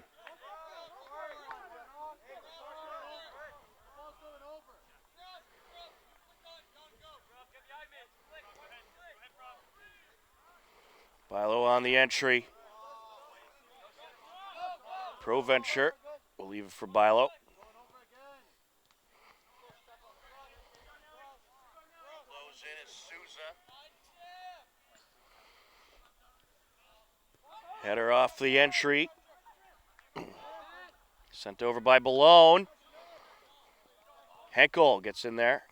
Bilo on the entry. Proventure will leave it for Bilo. Close in is Souza. Header off the entry. Sent over by Balone. Henkel gets in there.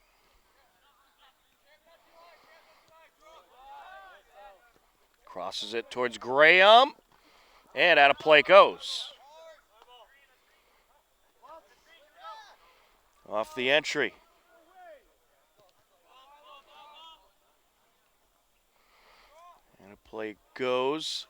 Crosses it towards Graham. And out of play goes. Off the entry. And a play goes.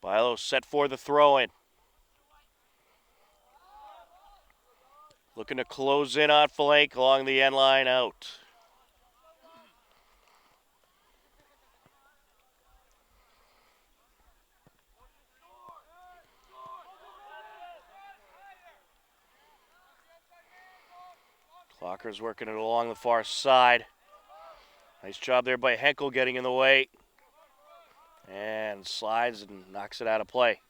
Bilo set for the throw-in. Looking to close in on flank along the end line out. Clocker's working it along the far side. Nice job there by Henkel getting in the way. And slides and knocks it out of play.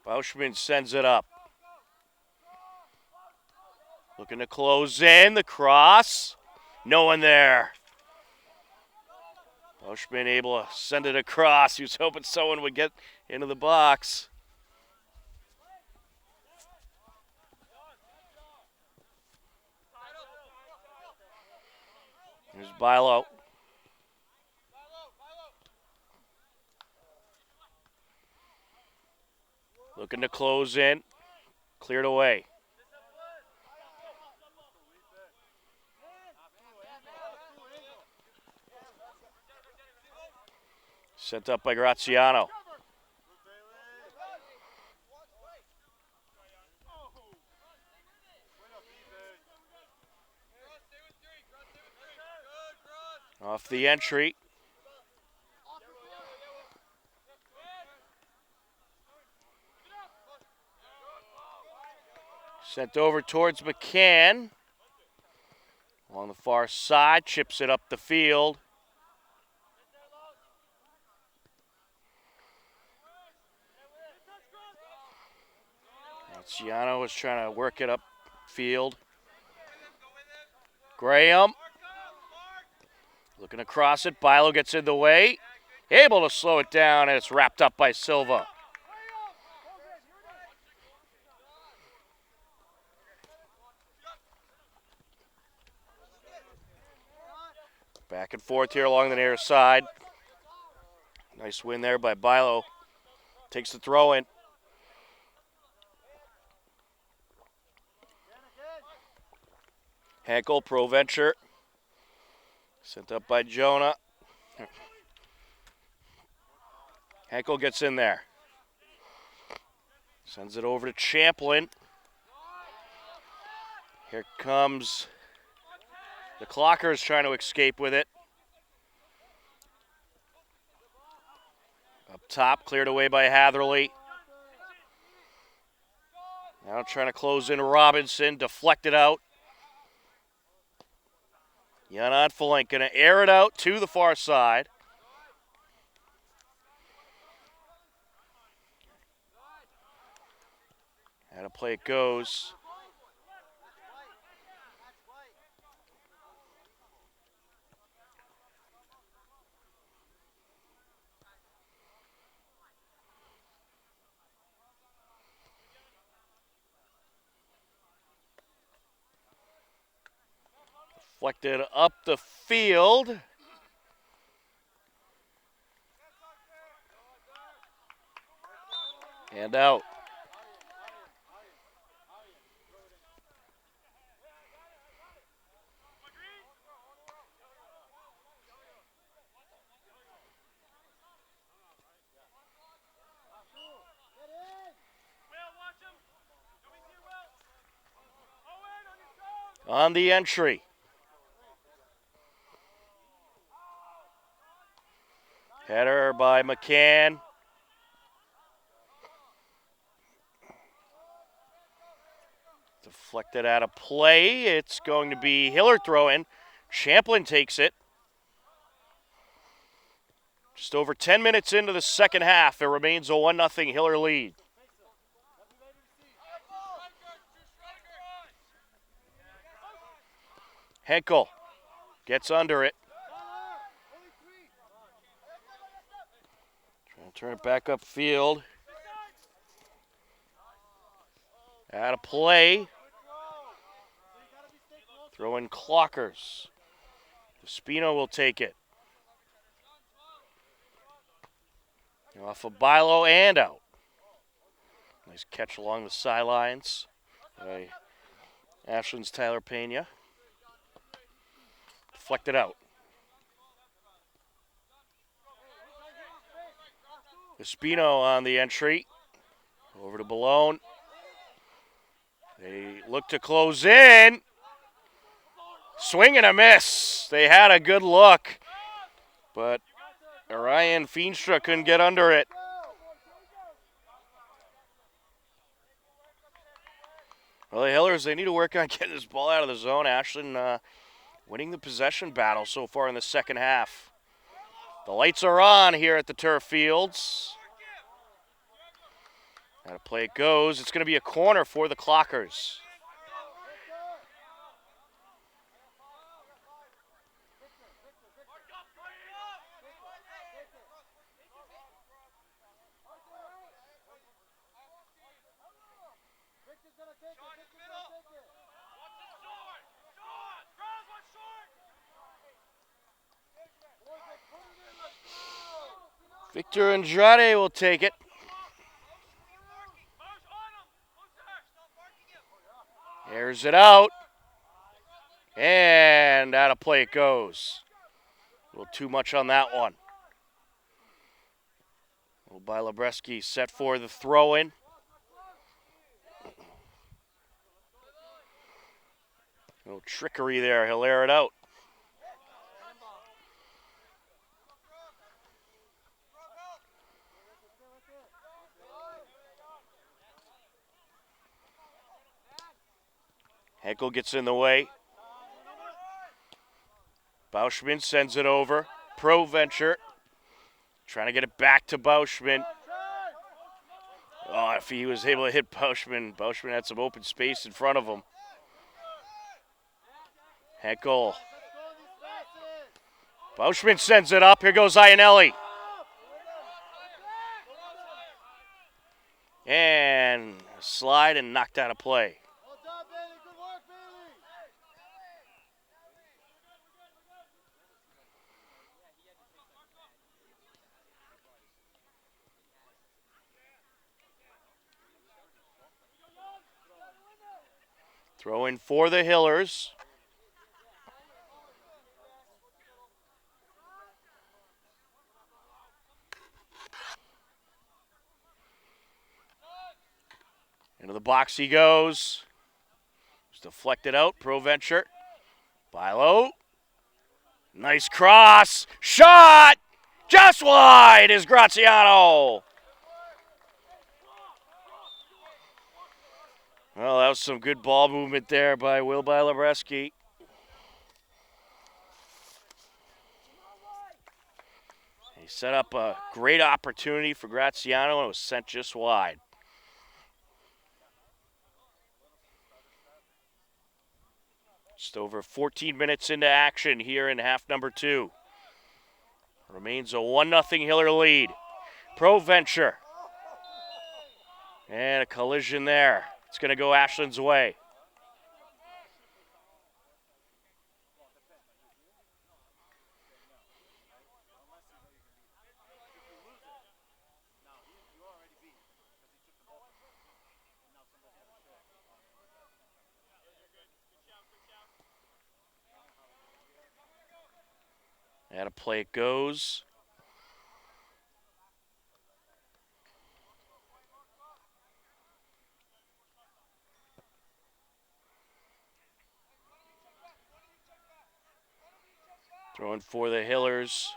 Bauschman sends it up. Looking to close in. The cross. No one there. Bauschman able to send it across. He was hoping someone would get into the box. Here's Bilo. Looking to close in. Cleared away. Sent up by Graziano. Off the entry. Sent over towards McCann. Along the far side, chips it up the field. Graziano was trying to work it up field. Graham. Looking across it. Bilo gets in the way. Able to slow it down, and it's wrapped up by Silva. Back and forth here along the near side. Nice win there by Bilo. Takes the throw in. Henkel, Proventure. Sent up by Jonah. Henkel gets in there. Sends it over to Champlin. Here comes the Clockers trying to escape with it. Up top, cleared away by Hatherley. Now trying to close in Robinson, deflected out. Jan Onfelink going to air it out to the far side. And a play it goes. Deflected up the field. And out. On the entry. Header by McCann. Deflected out of play. It's going to be Hiller throw-in. Champlin takes it. Just over 10 minutes into the second half. It remains a 1-0 Hiller lead. Henkel gets under it. Trying to turn it back upfield. Out of play. Throwing Clockers. Spino will take it. Off of Bilo and out. Nice catch along the sidelines by Ashland's Tyler Pena. Deflected out. Espino on the entry. Over to Balone. They look to close in. Swing and a miss. They had a good look, but Ryan Feenstra couldn't get under it. Well, the Hillers, they need to work on getting this ball out of the zone. Ashland winning the possession battle so far in the second half. The lights are on here at the turf fields. How to play it goes. It's going to be a corner for the Clockers. Victor Andrade will take it. Airs it out. And out of play it goes. A little too much on that one. By Lebreski set for the throw-in. No trickery there. He'll air it out. Henkel gets in the way. Bauschman sends it over. Proventure trying to get it back to Bauschman. Oh, if he was able to hit Bauschman, Bauschman had some open space in front of him. Henkel. Bauschman sends it up. Here goes Iannelli. And slide and knocked out of play. Throw in for the Hillers. Into the box he goes. Just deflected out. Proventure. Bilo. Nice cross. Shot! Just wide is Graziano. Well, that was some good ball movement there by Will Lebreski. He set up a great opportunity for Graziano and it was sent just wide. Just over 14 minutes into action here in half number 2. Remains a 1-0 Hiller lead. Proventure. And a collision there. It's going to go Ashland's way. Out of play it goes. Throwing for the Hillers.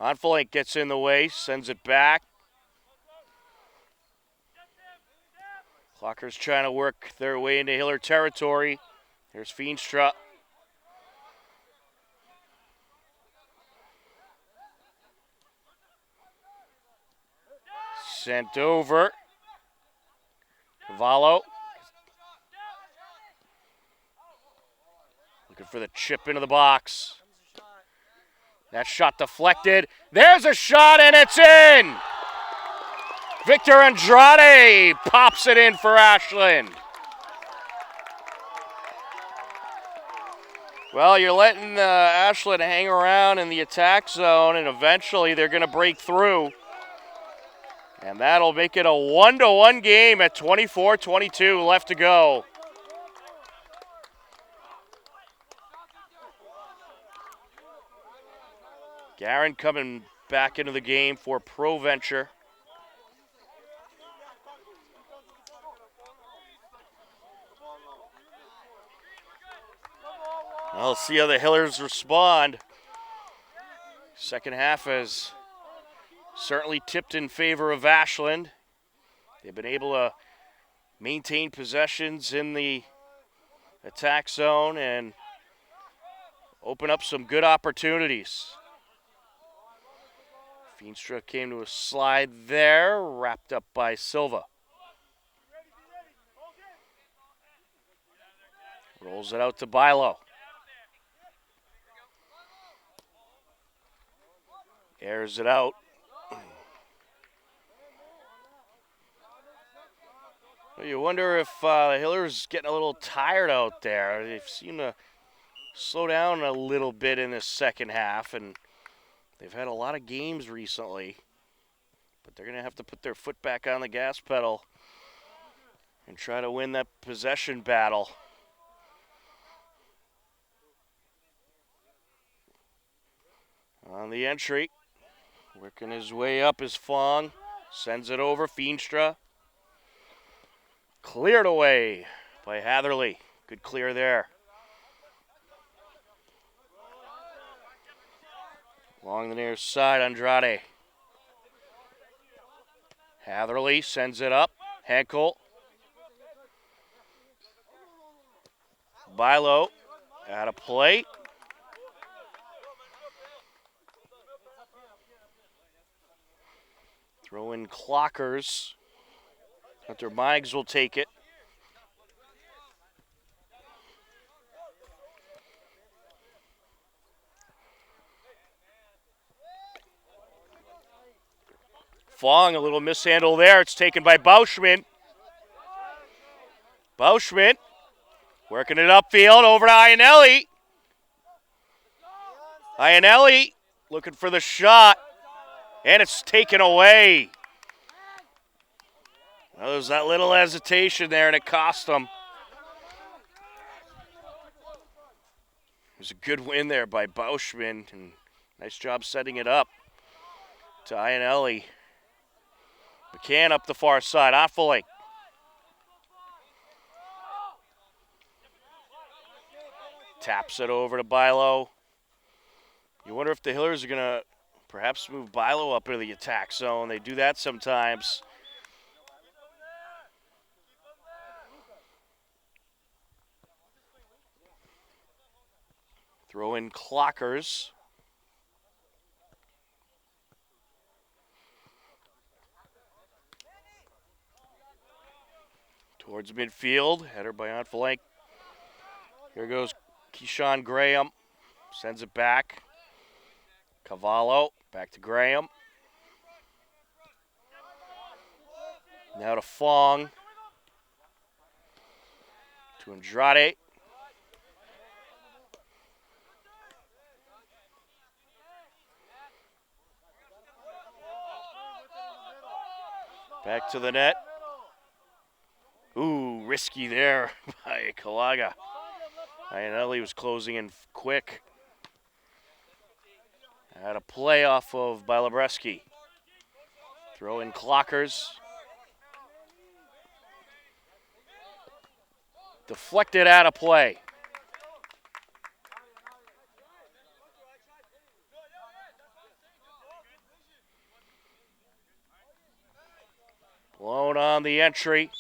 Onflake gets in the way, sends it back. Clockers trying to work their way into Hiller territory. Here's Feenstra. Sent over. Cavallo. Looking for the chip into the box. That shot deflected. There's a shot and it's in! Victor Andrade pops it in for Ashland. Well, you're letting Ashland hang around in the attack zone, and eventually they're going to break through. And that'll make it a 1-1 game at 24-22 left to go. Garin coming back into the game for ProVenture. Well, let's see how the Hillers respond. Second half has certainly tipped in favor of Ashland. They've been able to maintain possessions in the attack zone and open up some good opportunities. Feenstra came to a slide there, wrapped up by Silva. Rolls it out to Bilo. Airs it out. Well, you wonder if the Hillers getting a little tired out there. They seem to slow down a little bit in this second half, and they've had a lot of games recently, but they're going to have to put their foot back on the gas pedal and try to win that possession battle. On the entry, working his way up is Fong. Sends it over, Feenstra. Cleared away by Hatherley. Good clear there. Along the near side, Andrade. Hatherley sends it up. Henkel. Bilo out of play. Throw in Clockers. Hunter Meigs will take it. Fong, a little mishandle there. It's taken by Bauschman. Bauschman working it upfield over to Iannelli. Iannelli looking for the shot, and it's taken away. Well, there's that little hesitation there, and it cost them. It was a good win there by Bauschman, and nice job setting it up to Iannelli. McCann up the far side, Onflake. Taps it over to Bilo. You wonder if the Hillers are going to perhaps move Bilo up into the attack zone. They do that sometimes. Throw in Clockers. Towards midfield, header by Onflake. Here goes Keyshawn Graham. Sends it back. Cavallo, back to Graham. Now to Fong. To Andrade. Back to the net. Ooh, risky there by Kalaga. Iannelli was closing in quick. Had a play off of Bilabreski. Throw in Clockers. Deflected out of play. Blown on the entry.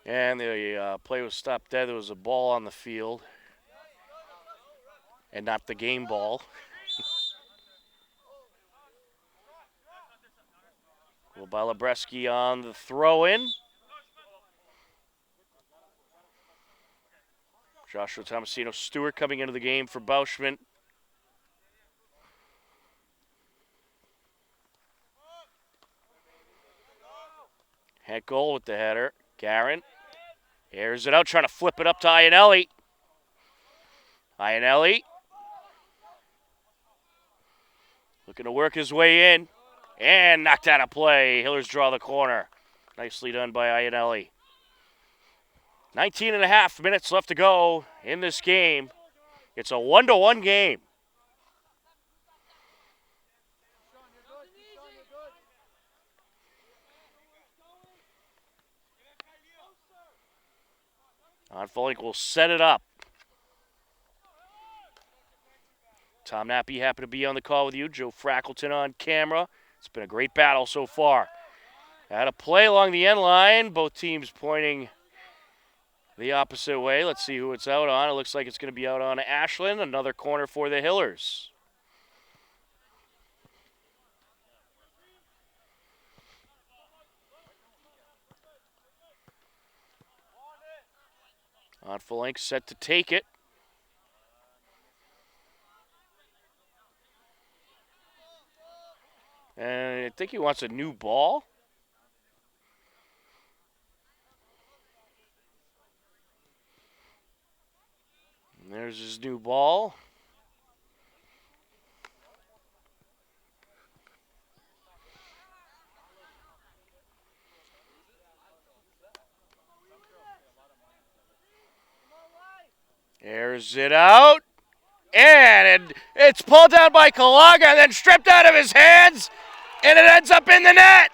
And the play was stopped dead. There was a ball on the field. And not the game ball. Will Bilabreski on the throw-in. Joshua Tomasino Stewart coming into the game for Bauschman. Henkel with the header. Garin airs it out, trying to flip it up to Iannelli. Iannelli looking to work his way in. And knocked out of play. Hillers draw the corner. Nicely done by Iannelli. 19 and a half minutes left to go in this game. It's a 1-1 game. Onfolink will set it up. Tom Nappy happy to be on the call with you. Joe Frackleton on camera. It's been a great battle so far. Had a play along the end line. Both teams pointing the opposite way. Let's see who it's out on. It looks like it's going to be out on Ashland. Another corner for the Hillers. Onfolink set to take it. And I think he wants a new ball. And there's his new ball. Airs it out. And it's pulled down by Kalaga and then stripped out of his hands. And it ends up in the net.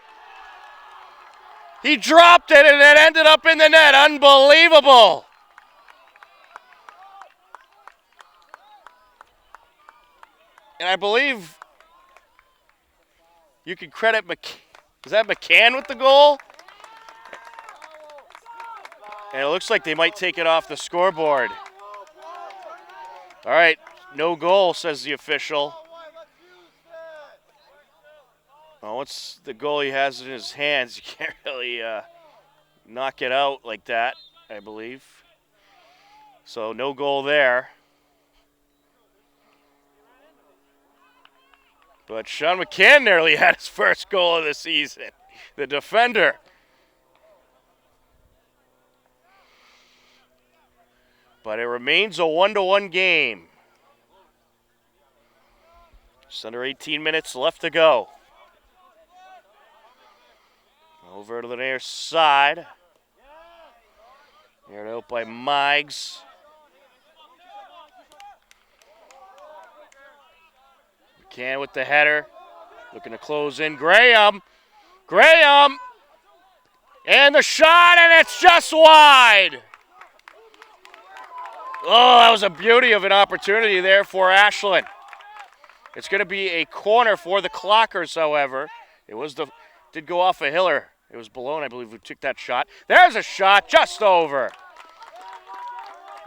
He dropped it and it ended up in the net. Unbelievable. And I believe you can credit is that McCann with the goal? And it looks like they might take it off the scoreboard. All right, no goal, says the official. Well, once the goalie has it in his hands, you can't really knock it out like that, I believe. So no goal there. But Sean McCann nearly had his first goal of the season, the defender. But it remains a 1-1 game. Just under 18 minutes left to go. Over to the near side. Aired out by Meigs. McCann with the header. Looking to close in. Graham. And the shot, and it's just wide. Oh, that was a beauty of an opportunity there for Ashland. It's going to be a corner for the Clockers, however. Did go off a Hiller. It was Malone, I believe, who took that shot. There's a shot just over.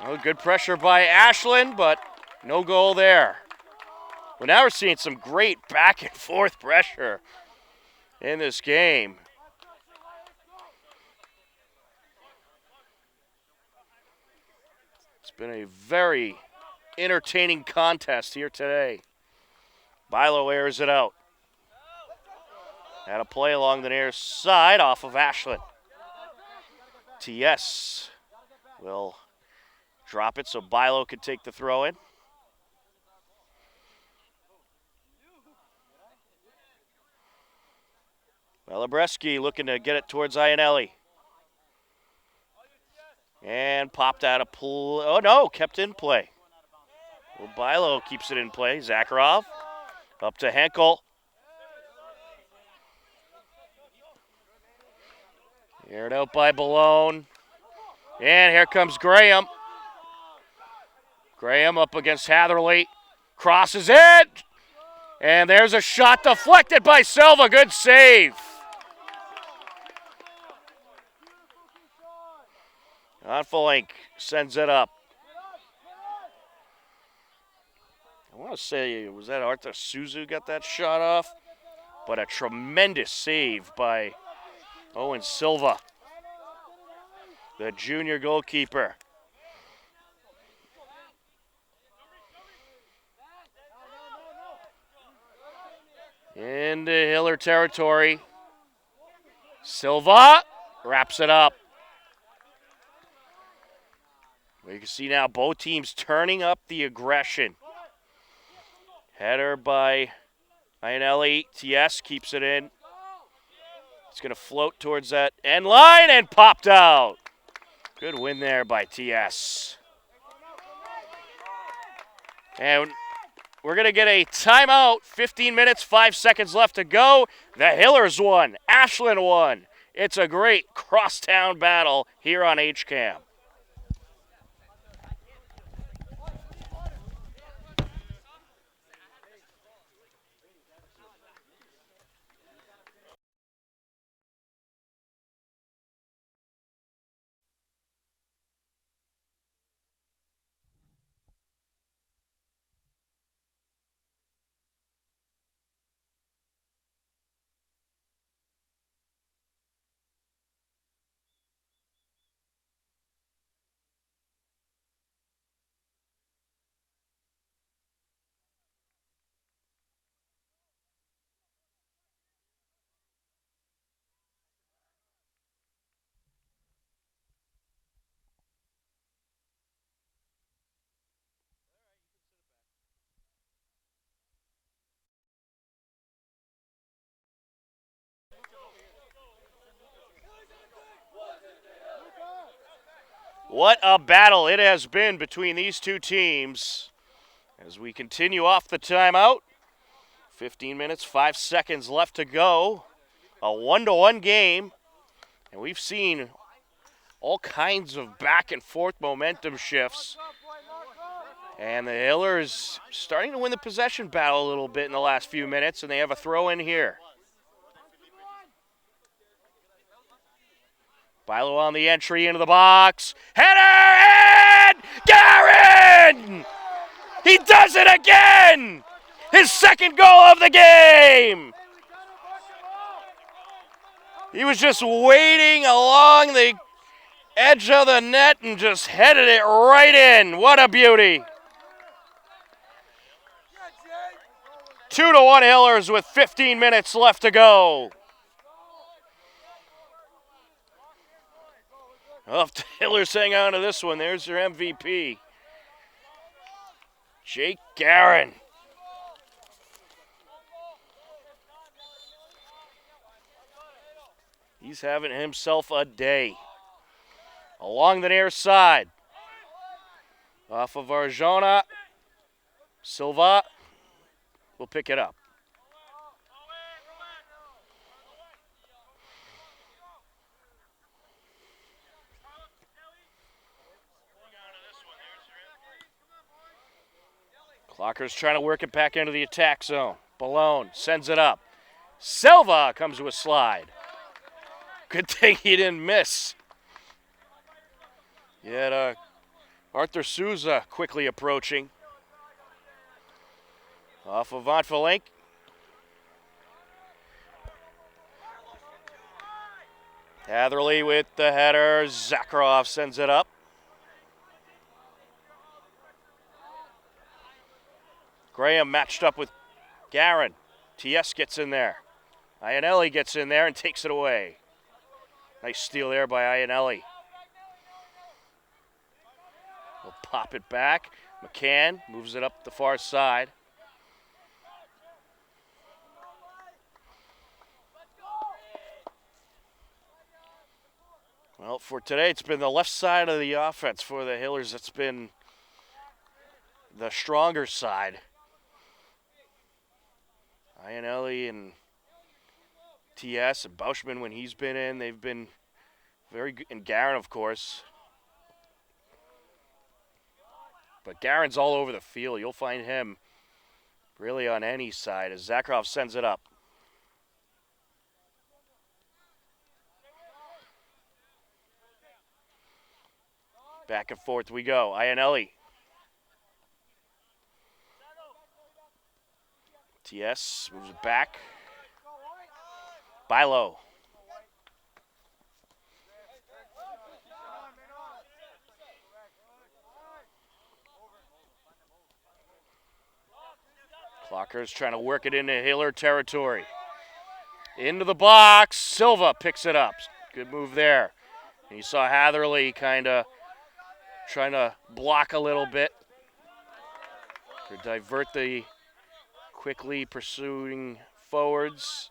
Well, good pressure by Ashland, but no goal there. Well, now we're seeing some great back and forth pressure in this game. It's been a very entertaining contest here today. Bilo airs it out. Had a play along the near side off of Ashland. TS will drop it so Bilo could take the throw in. Velebreski looking to get it towards Iannelli. And popped out of play. Oh, no, kept in play. Well, Bilo keeps it in play. Zakharov up to Henkel. Aired out by Balone. And here comes Graham. Graham up against Hatherley. Crosses it. And there's a shot deflected by Silva. Good save. Onfelink sends it up. I want to say, was that Arthur Suzu got that shot off? But a tremendous save by Owen Silva, the junior goalkeeper. Into Hiller territory. Silva wraps it up. You can see now both teams turning up the aggression. Header by Iannelli. TS keeps it in. It's going to float towards that end line and popped out. Good win there by TS. And we're going to get a timeout. 15 minutes, 5 seconds left to go. The Hillers won. Ashland won. It's a great crosstown battle here on HCAM. What a battle it has been between these two teams as we continue off the timeout. 15 minutes, 5 seconds left to go. A 1-1 game. And we've seen all kinds of back and forth momentum shifts. And the Hillers starting to win the possession battle a little bit in the last few minutes, and they have a throw in here. Bilo on the entry into the box. Header and Garin! He does it again! His second goal of the game! He was just waiting along the edge of the net and just headed it right in. What a beauty. 2-1 Hillers with 15 minutes left to go. Oh, if the Hillers hang on to this one, there's their MVP. Jake Garin. He's having himself a day. Along the near side. Off of Arjona. Silva will pick it up. Clocker's trying to work it back into the attack zone. Balone sends it up. Silva comes to a slide. Good thing he didn't miss. Yet Arthur Souza quickly approaching. Off of Onfelink. Hatherley with the header. Zakharov sends it up. Graham matched up with Garin. TS gets in there. Iannelli gets in there and takes it away. Nice steal there by Iannelli. We'll pop it back. McCann moves it up the far side. Well, for today, it's been the left side of the offense for the Hillers. It's been the stronger side. Iannelli and TS and Bauschman, when he's been in, they've been very good. And Garin, of course. But Garin's all over the field. You'll find him really on any side as Zakharov sends it up. Back and forth we go. Iannelli. TS moves it back. Bilo. Clocker's trying to work it into Hiller territory. Into the box. Silva picks it up. Good move there. And you saw Hatherley kind of trying to block a little bit to divert the quickly pursuing forwards.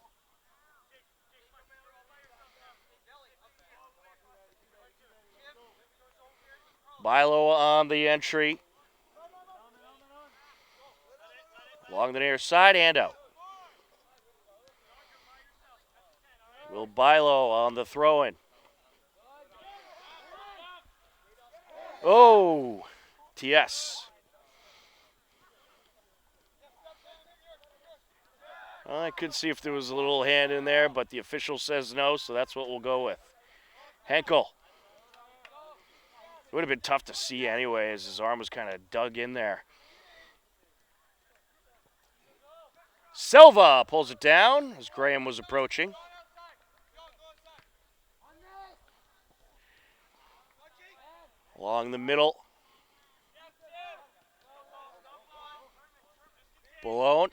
Bilo on the entry. Along the near side and out. Will Bilo on the throw-in. Oh, TS. I could see if there was a little hand in there, but the official says no, so that's what we'll go with. Henkel. It would have been tough to see anyway, as his arm was kind of dug in there. Silva pulls it down as Graham was approaching. Along the middle. Boulogne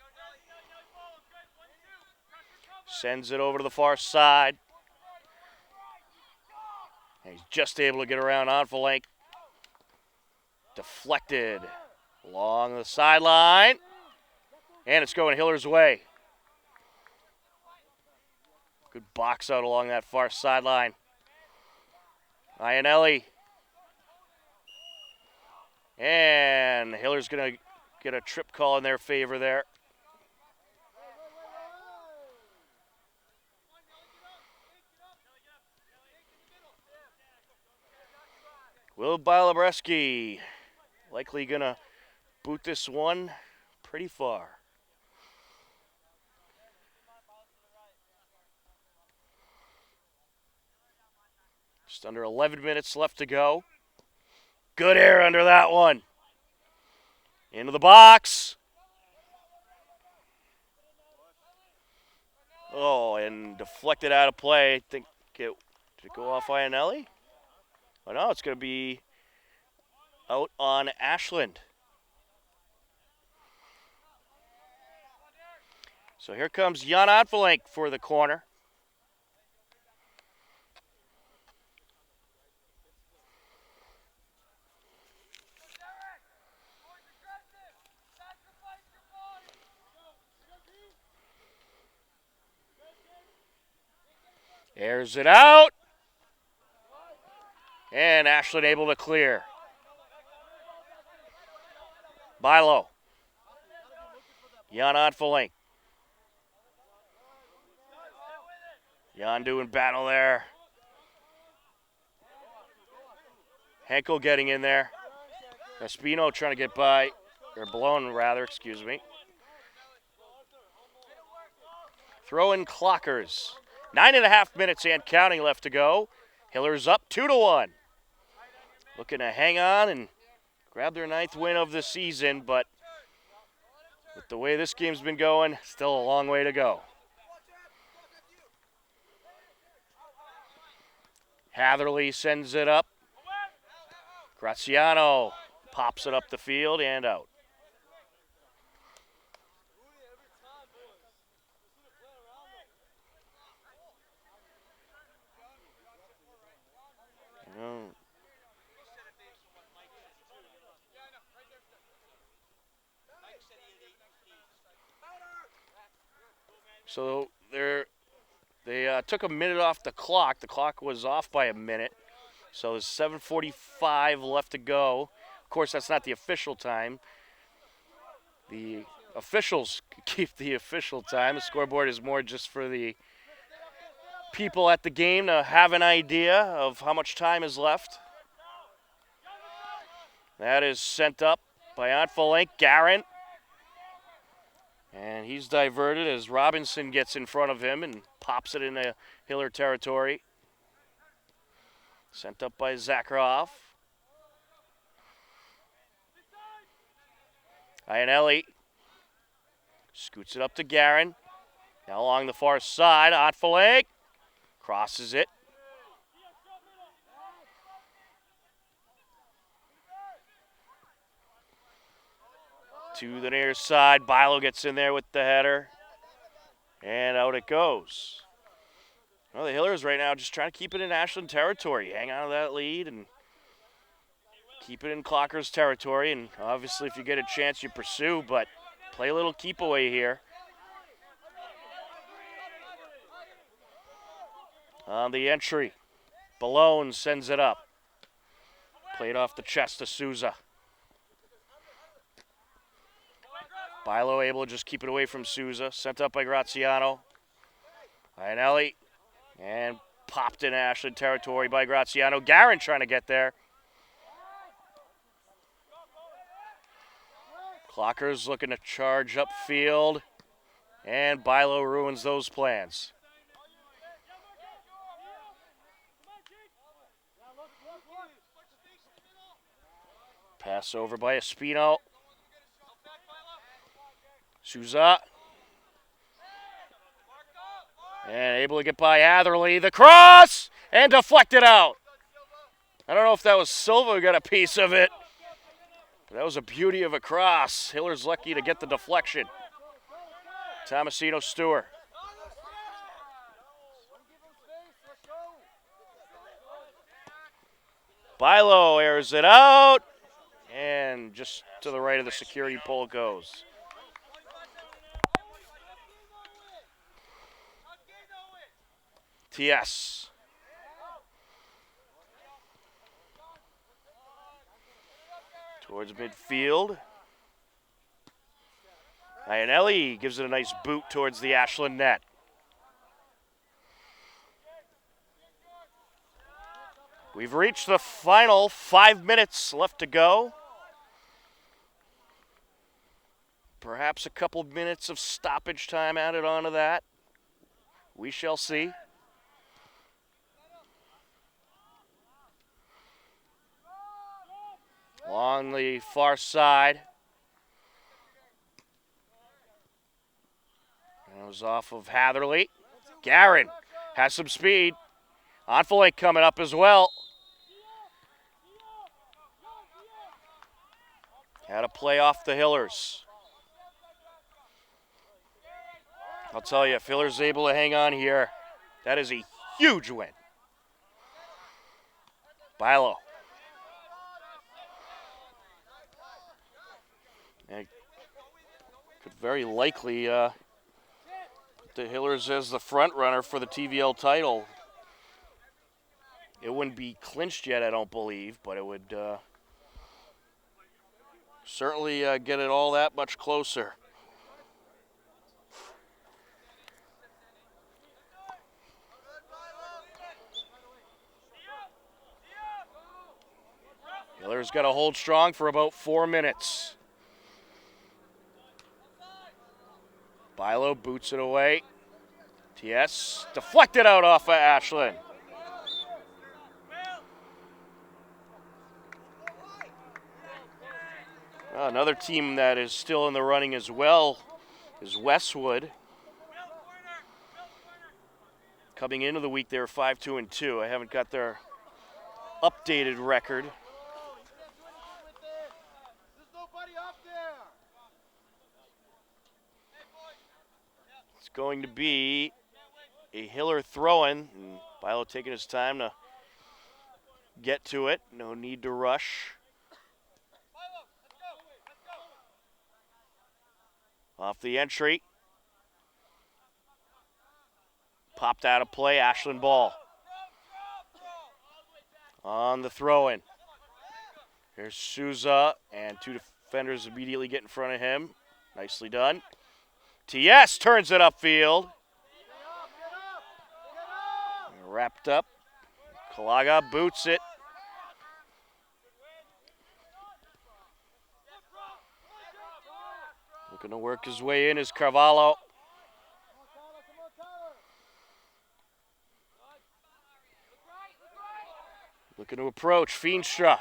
sends it over to the far side. And he's just able to get around Onfelink. Deflected along the sideline. And it's going Hiller's way. Good box out along that far sideline. Iannelli. And Hiller's going to get a trip call in their favor there. Will Bilobreski likely going to boot this one pretty far. Just under 11 minutes left to go. Good air under that one. Into the box. Oh, and deflected out of play. I think did it go off Iannelli? Oh, no, it's going to be out on Ashland. So here comes Jan Onfelink for the corner. Airs it out. And Ashland able to clear. Bilo. Jan Onfelink. Jan doing battle there. Henkel getting in there. Espino trying to get by, or Boulogne rather, excuse me. Throw in Clockers. 9.5 minutes and counting left to go. Hiller's up 2-1. Looking to hang on and grab their 9th win of the season, but with the way this game's been going, still a long way to go. Hatherley sends it up. Graziano pops it up the field and out. So they took a minute off the clock. The clock was off by a minute. So there's 7:45 left to go. Of course, that's not the official time. The officials keep the official time. The scoreboard is more just for the people at the game to have an idea of how much time is left. That is sent up by Onfelink, Garin. And he's diverted as Robinson gets in front of him and pops it into Hiller territory. Sent up by Zakharov. Iannelli scoots it up to Garin. Now along the far side, Onfelink crosses it. To the near side, Bilo gets in there with the header. And out it goes. Well, the Hillers right now just trying to keep it in Ashland territory. Hang on to that lead and keep it in Clocker's territory. And obviously if you get a chance, you pursue, but play a little keep away here. On the entry, Balone sends it up. Played off the chest to Souza. Bilo able to just keep it away from Souza. Sent up by Graziano. Iannelli. And popped in Ashland territory by Graziano. Garin trying to get there. Clocker's looking to charge upfield. And Bilo ruins those plans. Pass over by Espino. Souza. And able to get by Atherley. The cross! And deflected out. I don't know if that was Silva who got a piece of it. But that was a beauty of a cross. Hiller's lucky to get the deflection. Tomasino Stewart. Bilo airs it out. And just to the right of the security pole goes. TS. Towards midfield. Iannelli gives it a nice boot towards the Ashland net. We've reached the final 5 minutes left to go. Perhaps a couple minutes of stoppage time added onto that. We shall see. Along the far side. And it was off of Hatherley. Garin has some speed. Onfelink coming up as well. Had to play off the Hillers. I'll tell you, if Hiller's able to hang on here, that is a huge win. Bilo. And could very likely put the Hillers as the front runner for the TVL title. It wouldn't be clinched yet, I don't believe, but it would certainly get it all that much closer. Hillers got to hold strong for about 4 minutes. Bilo boots it away. TS deflected out off of Ashland. Another team that is still in the running as well is Westwood. Coming into the week, they were 5-2-2. I haven't got their updated record. It's going to be a Hiller throw-in, and Bilo taking his time to get to it. No need to rush. Off the entry. Popped out of play, Ashland ball. On the throw-in. Here's Souza, and two defenders immediately get in front of him. Nicely done. TS turns it upfield. Wrapped up. Kalaga boots it. Looking to work his way in is Carvalho. Looking to approach, Feenstra.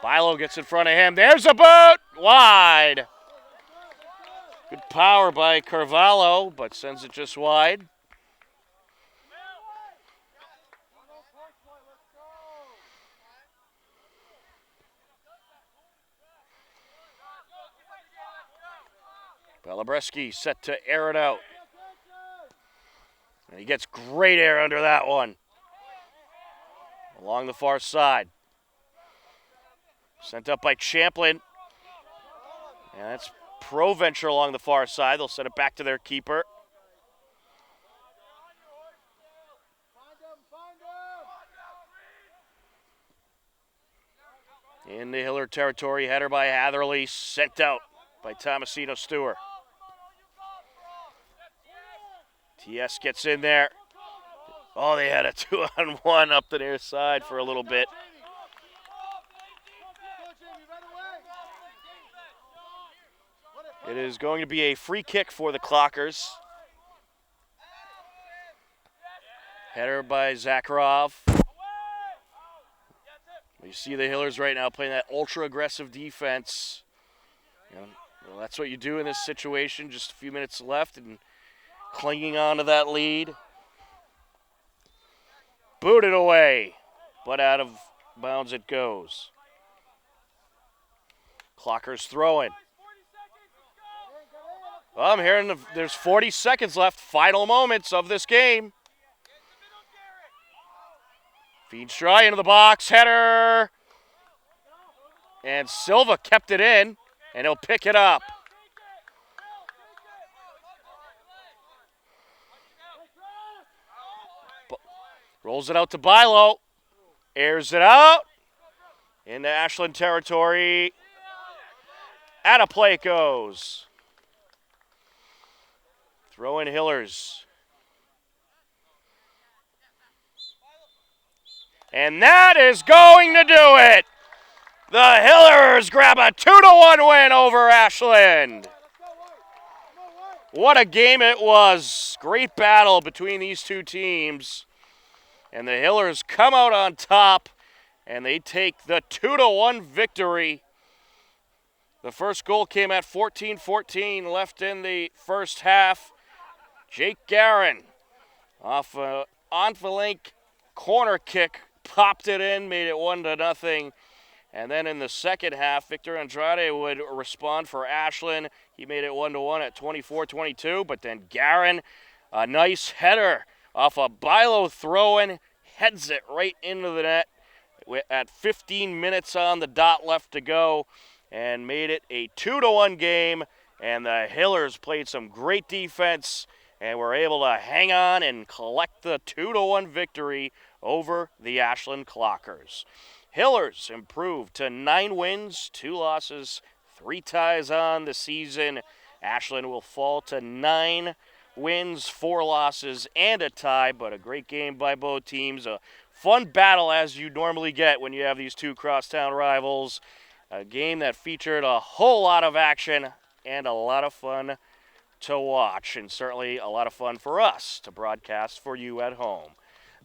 Bilo gets in front of him. There's a boot! Wide. Good power by Carvalho, but sends it just wide. Belabreski set to air it out. And he gets great air under that one. Along the far side. Sent up by Champlin. And that's Proventure along the far side. They'll send it back to their keeper. In the Hiller territory, header by Hatherley, sent out by Tomasino Stewart. TS gets in there. Oh, they had a 2-on-1 up the near side for a little bit. It is going to be a free kick for the Clockers. Header by Zakharov. You see the Hillers right now playing that ultra-aggressive defense. Well, that's what you do in this situation. Just a few minutes left and clinging on to that lead. Booted away, but out of bounds it goes. Clockers throwing. Well, I'm hearing there's 40 seconds left. Final moments of this game. Feenstra into the box, header. And Silva kept it in, and he'll pick it up. Rolls it out to Bilo. Airs it out. Into Ashland territory. Out of play it goes. Throw in Hillers. And that is going to do it. The Hillers grab a 2-1 win over Ashland. What a game it was. Great battle between these two teams. And the Hillers come out on top, and they take the 2-1 victory. The first goal came at 14-14 left in the first half. Jake Guerin off an on-flank corner kick, popped it in, made it 1-0. And then in the second half, Victor Andrade would respond for Ashland. He made it 1-1 at 24-22, but then Guerin, a nice header off a Bilo throw-in, heads it right into the net at 15 minutes on the dot left to go and made it a 2-1 game. And the Hillers played some great defense and were able to hang on and collect the 2-1 victory over the Ashland Clockers. Hillers improved to 9 wins, 2 losses, 3 ties on the season. Ashland will fall to 9 wins, 4 losses, and a tie, but a great game by both teams. A fun battle as you normally get when you have these two crosstown rivals. A game that featured a whole lot of action and a lot of fun to watch, and certainly a lot of fun for us to broadcast for you at home.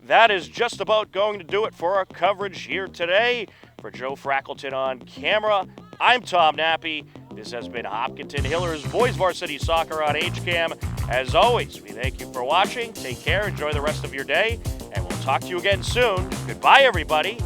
That is just about going to do it for our coverage here today. For Joe Frackleton on camera, I'm Tom Nappy. This has been Hopkinton Hillers Boys Varsity Soccer on HCAM. As always, we thank you for watching. Take care, enjoy the rest of your day, and we'll talk to you again soon. Goodbye, everybody.